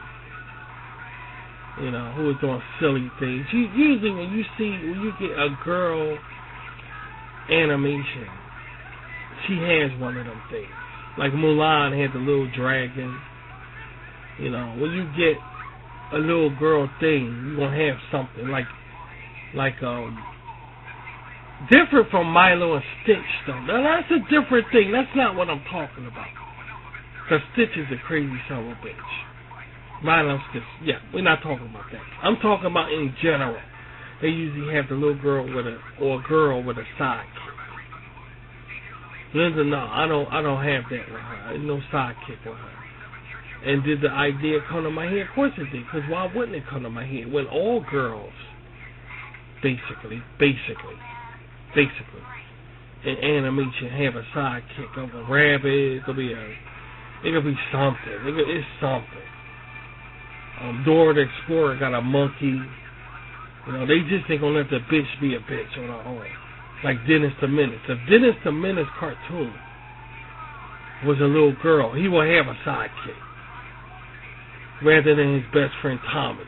You know, who was doing silly things. Usually when you get a girl animation, she has one of them things. Like Mulan had the little dragon. You know, when you get a little girl thing, you're going to have something like different from Milo and Stitch, though. Now, that's a different thing. That's not what I'm talking about. Because Stitch is a crazy son of a bitch. Milo and Stitch, yeah, we're not talking about that. I'm talking about in general. They usually have the little girl or a girl with a sidekick. Linda, no, I don't have that with her. There's no sidekick with her. And did the idea come to my head? Of course it did, because why wouldn't it come to my head? When all girls, basically, in animation have a sidekick of a rabbit, it could be something. It's something. Dora the Explorer got a monkey. You know, they just ain't gonna let the bitch be a bitch on her own. Like Dennis the Menace. If Dennis the Menace cartoon was a little girl, he would have a sidekick. Rather than his best friend Tommy.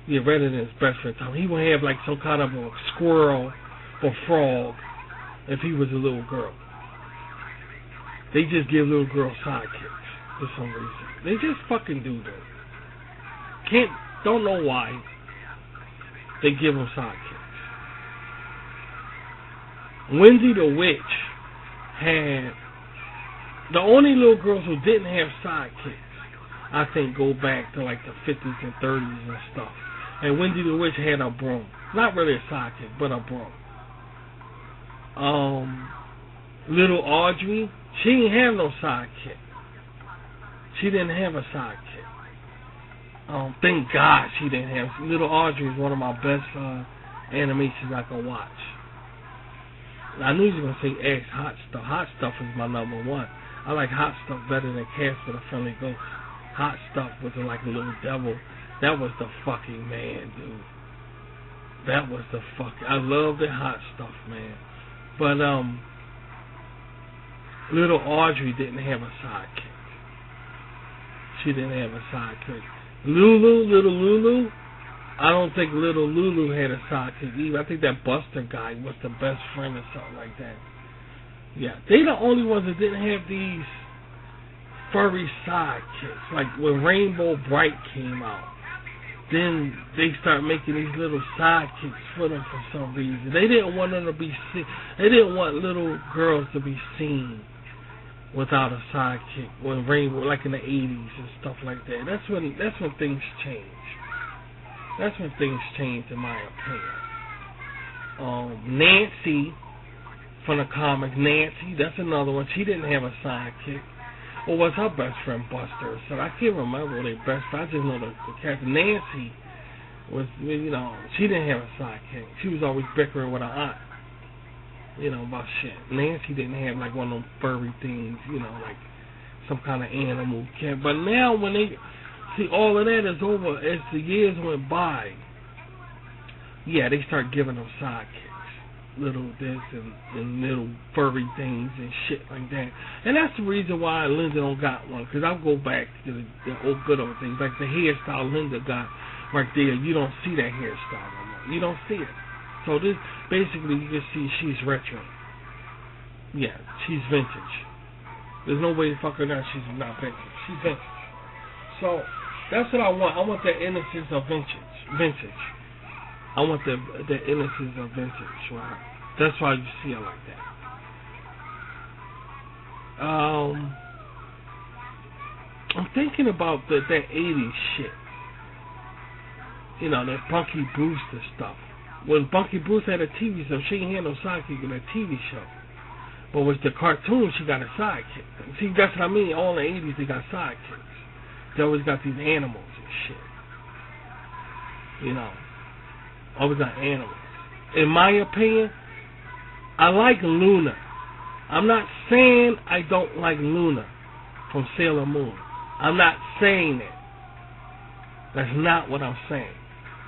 Yeah, rather than his best friend Tommy. He would have like some kind of a squirrel or frog if he was a little girl. They just give little girls sidekicks for some reason. They just fucking do that. Don't know why they give them sidekicks. Wendy the Witch had the only little girls who didn't have sidekicks, I think, go back to like the 50s and 30s and stuff. And Wendy the Witch had a broom. Not really a sidekick, but a broom. Little Audrey, she didn't have no sidekick. She didn't have a sidekick. Thank God she didn't have. Little Audrey is one of my best animations I can watch. I knew you were going to say X, Hot Stuff. Hot Stuff is my number one. I like Hot Stuff better than Casper the Friendly Ghost. Hot Stuff was like a little devil. That was the fucking man, dude. That was the fucking... I love the Hot Stuff, man. But, Little Audrey didn't have a sidekick. She didn't have a sidekick. Little Lulu, I don't think Little Lulu had a sidekick either. I think that Buster guy was the best friend or something like that. Yeah, they the only ones that didn't have these furry sidekicks. Like when Rainbow Bright came out, then they start making these little sidekicks for them for some reason. They didn't want them to be seen. They didn't want little girls to be seen without a sidekick. When Rainbow, like in the 80s and stuff like that. That's when things changed. That's when things changed, in my opinion. Nancy from the comics, Nancy, that's another one. She didn't have a sidekick. Or was her best friend Buster? So I can't remember their best friend. I just know the character. Nancy was, she didn't have a sidekick. She was always bickering with her aunt, about shit. Nancy didn't have like one of them furry things, like some kind of animal cat. But now when they see all of that is over, as the years went by, yeah, they start giving them sidekicks. Little this and little furry things and shit like that. And that's the reason why Linda don't got one. Because I'll go back to the old good old things. Like the hairstyle Linda got right there. You don't see that hairstyle no more. You don't see it. So this, basically, you can see she's retro. Yeah, she's vintage. There's no way to fuck her now. She's not vintage. She's vintage. So that's what I want. I want that innocence of vintage. I want the innocence of vintage, right? That's why you see it like that. I'm thinking about that 80s shit. That Bunky Brewster stuff. When Bunky Brewster had a TV show, she didn't have no sidekick in that TV show. But with the cartoon, she got a sidekick. See, that's what I mean. All in the 80s, they got sidekicks. They always got these animals and shit. Always got animals. In my opinion, I like Luna. I'm not saying I don't like Luna from Sailor Moon. I'm not saying that. That's not what I'm saying.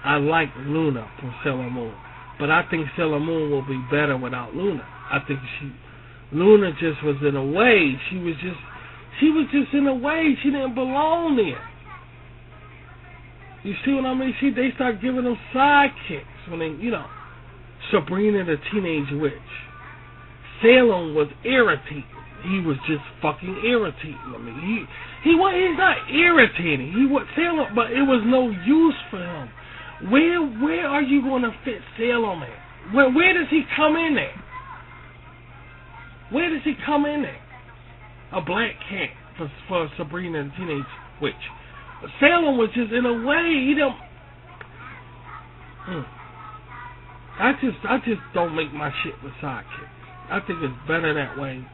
I like Luna from Sailor Moon. But I think Sailor Moon will be better without Luna. I think Luna just was in a way. She was just in a way. She didn't belong there. You see what I mean? They start giving them sidekicks when they, Sabrina the Teenage Witch. Salem was irritating. He was just fucking irritating. I mean, he's not irritating. Salem, but it was no use for him. Where are you going to fit Salem at? Where does he come in at? Where does he come in at? A black cat for Sabrina the Teenage Witch. Salem was just in a way, he don't. I just don't make my shit with sidekicks. I think it's better that way.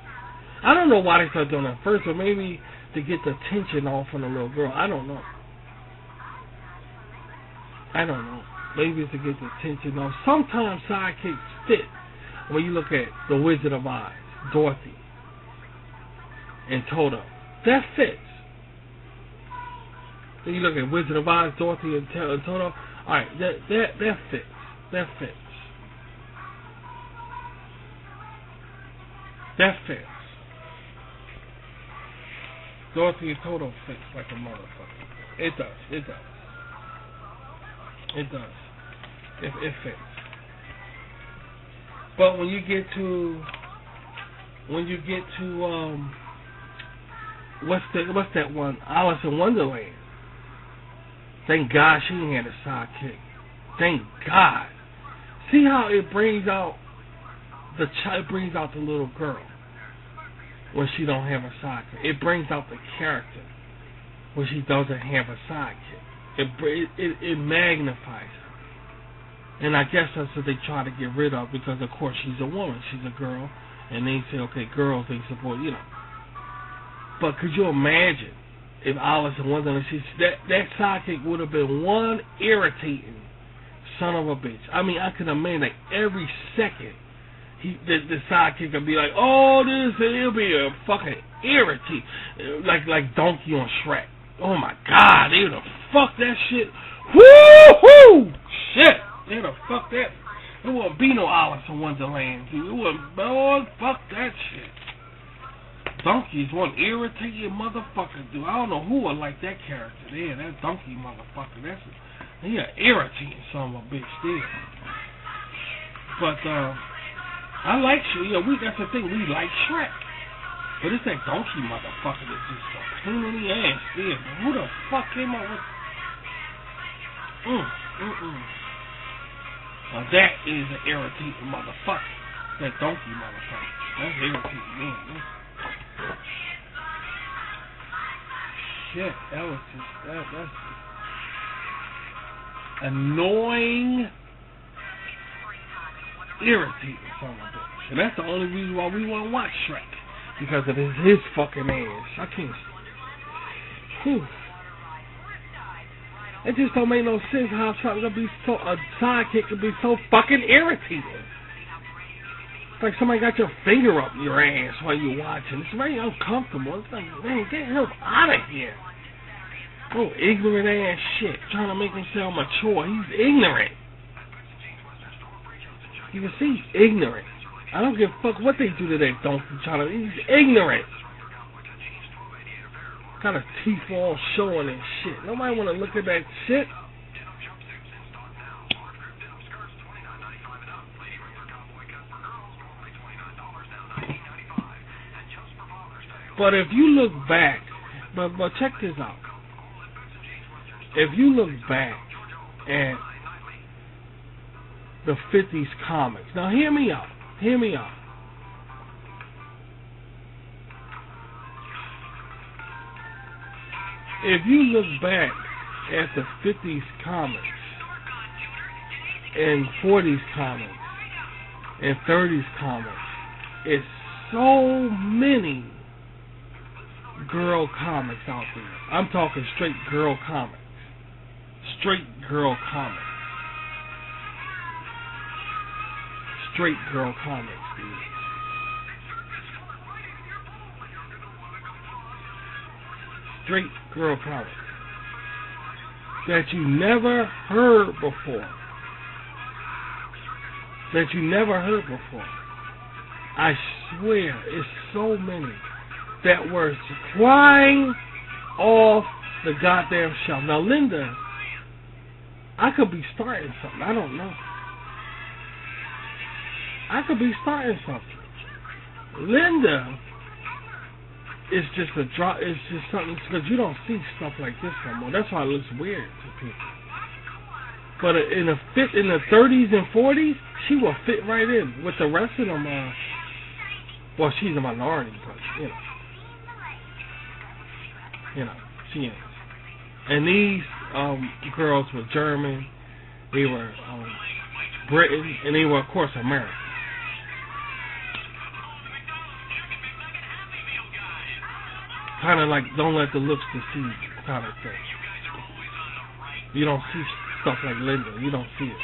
I don't know why they started doing that first, but maybe to get the tension off on the little girl. I don't know. Maybe it's to get the tension off. Sometimes sidekicks fit. When you look at The Wizard of Oz, Dorothy, and Toto, that fits. Then you look at Wizard of Oz, Dorothy, and Toto. Alright, that fits. That fits. That fits. Dorothy and Toto fits like a motherfucker. It does. It fits. But when you get to what's that one? Alice in Wonderland. Thank God she ain't had a sidekick. Thank God. See how it brings out the little girl when she don't have a sidekick. It brings out the character when she doesn't have a sidekick. It magnifies her. And I guess that's what they try to get rid of because, of course, she's a woman. She's a girl. And they say, okay, girls, they support, But could you imagine if Alice in Wonderland, that sidekick would have been one irritating son of a bitch. I mean, I can imagine like every second the sidekick would be like, oh, it'll be a fucking irritate, like Donkey on Shrek. Oh my God, they would have fucked that shit. Woo-hoo! Shit, they would have fucked that. There wouldn't be no Alice in Wonderland, dude. It wouldn't, oh, fuck that shit. Donkey's one irritating motherfucker, dude. I don't know who would like that character there. That Donkey motherfucker. He an irritating son of a bitch there. But I like Shrek. That's the thing. We like Shrek. But it's that Donkey motherfucker that's just a pain in the ass there. Who the fuck came up with? Now that is an irritating motherfucker. That Donkey motherfucker. That's irritating, man. Shit, that was just that's annoying, irritating son of a bitch. And that's the only reason why we want to watch Shrek, because of his fucking ass. I can't. Whew. It just don't make no sense how something could be so, a sidekick could be so fucking irritating. It's like somebody got your finger up your ass while you're watching. It's very uncomfortable. It's like, man, get him out of here. Oh, ignorant ass shit. Trying to make himself mature. He's ignorant. You can see he's ignorant. I don't give a fuck what they do to that donkey. He's ignorant. Kind of teeth all showing and shit. Nobody want to look at that shit. But if you look back, but check this out. If you look back at the 50s comics, now hear me out. Hear me out. If you look back at the 50s comics and 40s comics and 30s comics, it's so many girl comics out there. I'm talking straight girl comics. Straight girl comics. Straight girl comics, dude. Straight girl comics that you never heard before. That you never heard before. I swear, it's so many that were flying off the goddamn shelf. Now, Linda, I could be starting something. I don't know. I could be starting something. Linda is just a drop. It's just something because you don't see stuff like this no more. That's why it looks weird to people. But in the 30s and 40s, she will fit right in with the rest of them. Well, she's a minority, but she is. And these girls were German, they were Britain, and they were, of course, American. Kind of like don't let the looks deceive you kind of thing. You don't see stuff like Linda. You don't see it.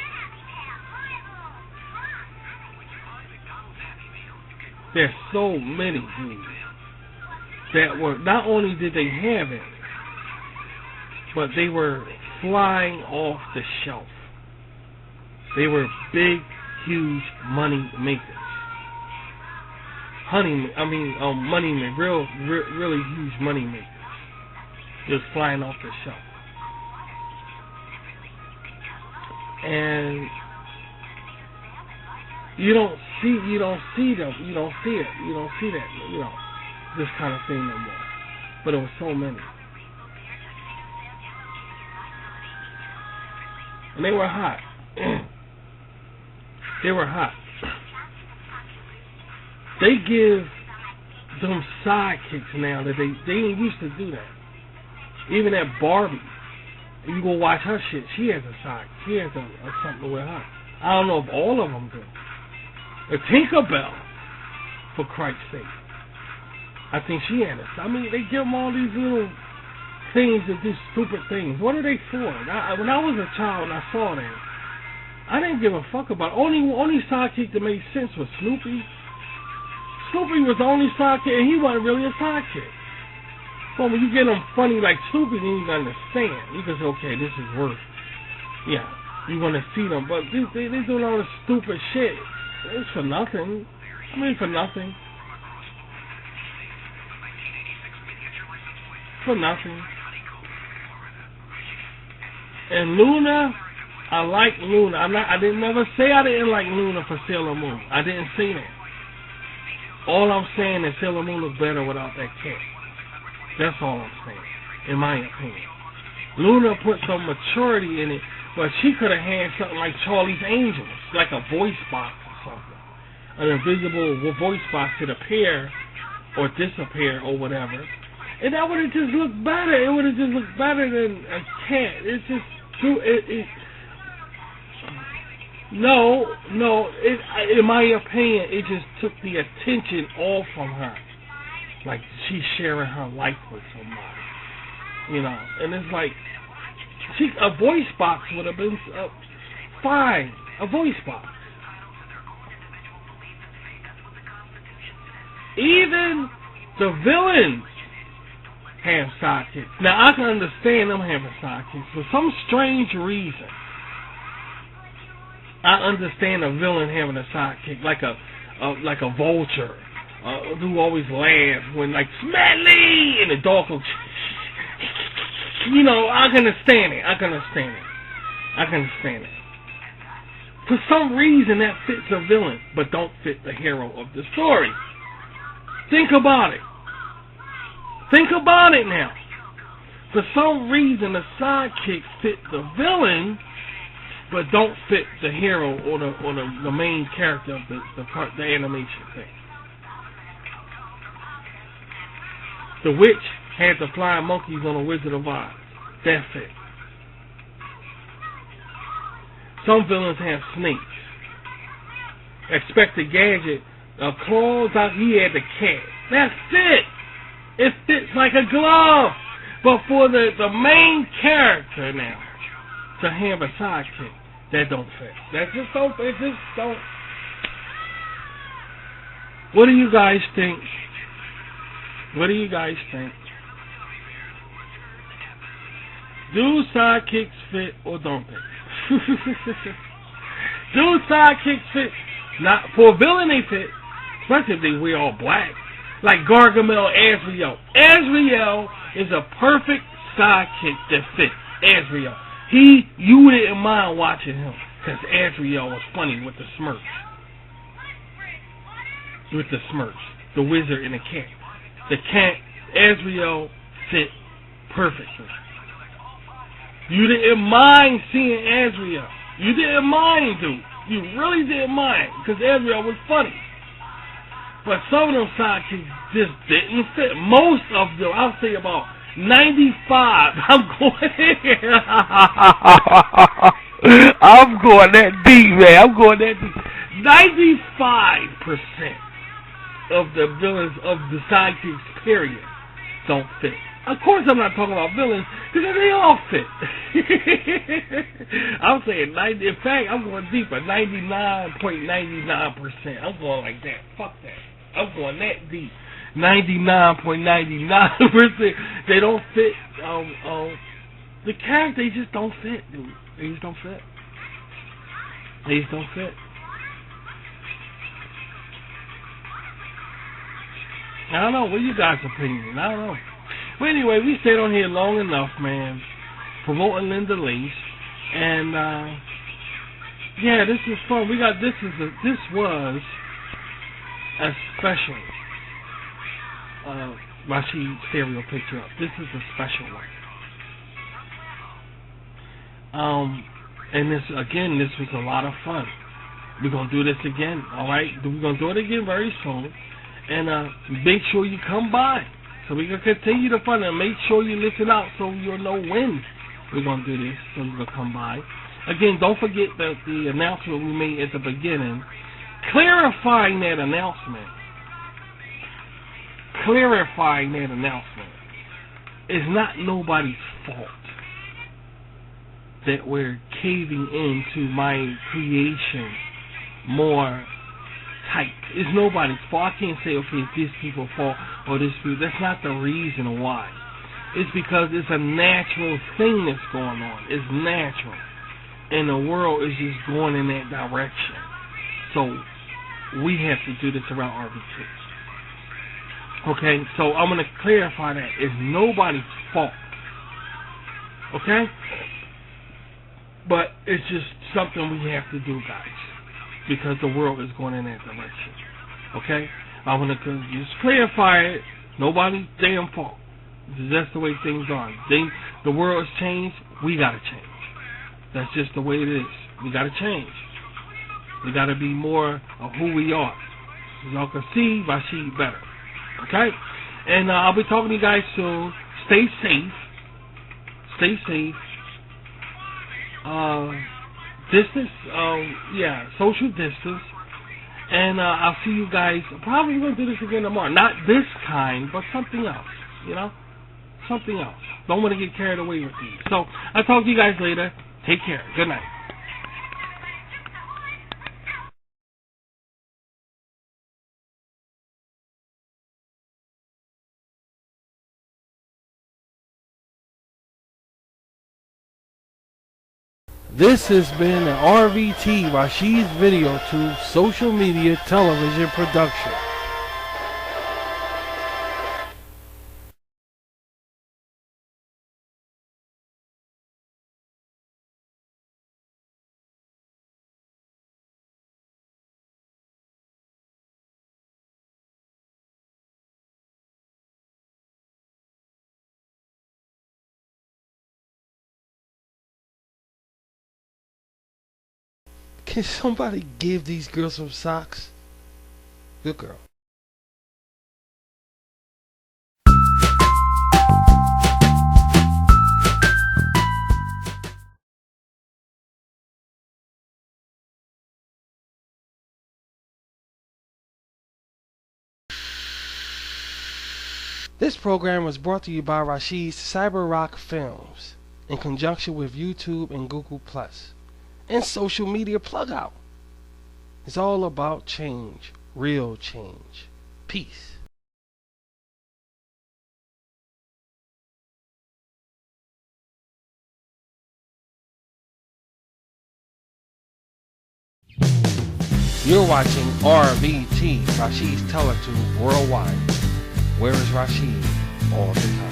There's so many dudes that were, not only did they have it, but they were flying off the shelf. They were big, huge money makers. Money makers, really huge money makers. Just flying off the shelf. And you don't see them, you don't see that, this kind of thing no more. But it was so many. And they were hot. They were hot. They give them sidekicks now that they ain't used to do that. Even at Barbie, you go watch her shit, she has a side. She has something with her. I don't know if all of them do. The Tinkerbell, for Christ's sake. I think she had it. I mean, they give them all these little things that do stupid things. What are they for? When I was a child and I saw that, I didn't give a fuck about it. Only sidekick that made sense was Snoopy. Snoopy was the only sidekick, and he wasn't really a sidekick. But when you get them funny like Snoopy, then you can understand. You can say, okay, this is worth. Yeah, you want to see them, but they doing all this stupid shit. It's for nothing. I mean, for nothing. For nothing. And Luna, I like Luna. I didn't never say I didn't like Luna for Sailor Moon. I didn't say that. All I'm saying is Sailor Moon looks better without that cat. That's all I'm saying, in my opinion. Luna put some maturity in it, but she could have had something like Charlie's Angels, like a voice box or something. An invisible voice box could appear or disappear or whatever. And that would have just looked better. It would have just looked better than a cat. It's just No. In my opinion, it just took the attention off from her. Like she's sharing her life with somebody, you know. And it's like, a voice box would have been fine. A voice box. Even the villains have sidekicks. Now I can understand them having sidekicks for some strange reason. I understand a villain having a sidekick, like a vulture, who always laughs when like Smelly and the dog will, you know. I can understand it. For some reason that fits a villain, but don't fit the hero of the story. Think about it. Think about it now. For some reason, the sidekick fit the villain, but don't fit the hero or the main character of the animation thing. The witch had the flying monkeys on the Wizard of Oz. That's it. Some villains have snakes. Inspector Gadget, claws out. He had the cat. That's it. It fits like a glove. But for the main character now to have a sidekick, that don't fit. It just don't. What do you guys think? Do sidekicks fit or don't they? Do sidekicks fit? Not for a villain they fit, especially if they wear all black. Like Gargamel Azrael. Azrael is a perfect sidekick that fits. Azrael. You didn't mind watching him because Azrael was funny with the Smurfs. The wizard and the cat. The cat, Azrael, fit perfectly. You didn't mind seeing Azrael. You didn't mind, dude. You really didn't mind because Azrael was funny. But some of them sidekicks just didn't fit. Most of them, I'll say about 95. I'm going that deep, man. 95% of the villains of the sidekicks, period, don't fit. Of course, I'm not talking about villains because they all fit. I'm saying 90. In fact, I'm going deeper. 99.99%. I'm going like that. Fuck that. I'm going that deep. 99.99%. They don't fit. The characters, they just don't fit, dude. They just don't fit. I don't know. What you guys' opinion? I don't know. But anyway, we stayed on here long enough, man, promoting Linda Lace, and yeah, this is fun. This was a special Rashid stereo picture up. This is a special one. And this was a lot of fun. We're gonna do this again, all right? We're gonna do it again very soon, and make sure you come by. So we're going to continue the fun and make sure you listen out so you'll know when we're going to do this, so you're going to come by. Again, don't forget the announcement we made at the beginning, clarifying that announcement. it's not nobody's fault that we're caving into my creation more tight. It's nobody's fault. I can't say, okay, it's these people's fault or this people. That's not the reason why. It's because it's a natural thing that's going on. It's natural. And the world is just going in that direction. So we have to do this around RV2. Okay? So I'm going to clarify that. It's nobody's fault. Okay? But it's just something we have to do, guys. Because the world is going in that direction. Okay? I want to just clarify it. Nobody's damn fault. That's the way things are. The world has changed. We got to change. That's just the way it is. We got to change. We got to be more of who we are. As y'all can see, Rashid better. Okay? And I'll be talking to you guys soon. Stay safe. Stay safe. Distance. Social distance. And I'll see you guys. Probably going to do this again tomorrow. Not this kind, but something else. You know? Something else. Don't want to get carried away with these. So, I'll talk to you guys later. Take care. Good night. This has been an RVT, Rashid's Video Tube, social media television production. Can somebody give these girls some socks? Good girl. This program was brought to you by Rashid's Cyber Rock Films in conjunction with YouTube and Google Plus. And social media plug out. It's all about change, real change. Peace. You're watching RVT, Rashid's Teletube Worldwide. Where is Rashid all the time?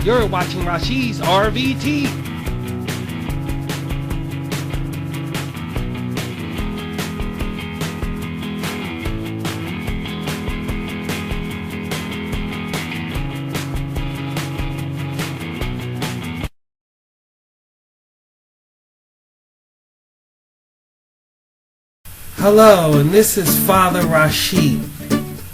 You're watching Rashid's RVT. Hello, and this is Father Rashid.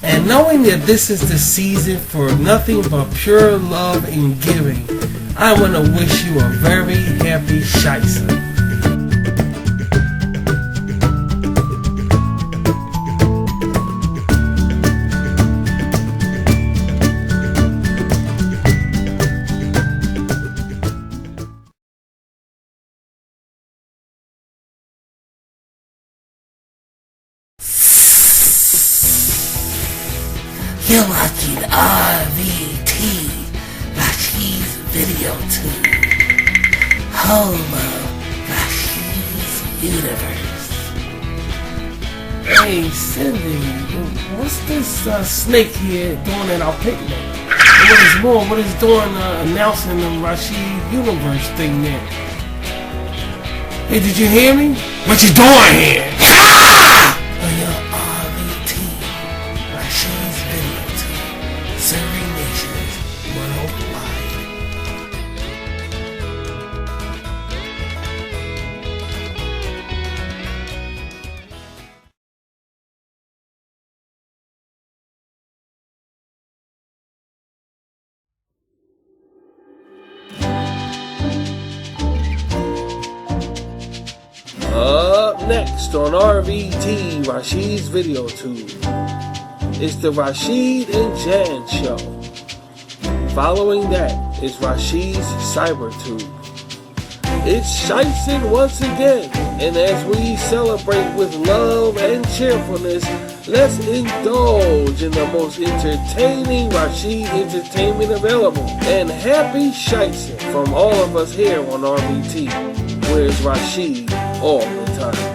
And knowing that this is the season for nothing but pure love and giving, I want to wish you a very happy Shaisa. You're watching RVT, Rashid's Video Tube, home of Rashid's Universe. Hey Cindy, what's this snake here doing at our picnic? And what is more, what is doing announcing the Rashid Universe thing there? Hey, did you hear me? What you doing here? Ah! Serving nations worldwide. next on RVT, Rashid's Video Tube, it's the Rashid and Jan Show. Following that is Rashid's Cyber Tube. It's Shiestin once again, and as we celebrate with love and cheerfulness, let's indulge in the most entertaining Rashid entertainment available. And happy Shiestin from all of us here on RVT, where's Rashid all the time.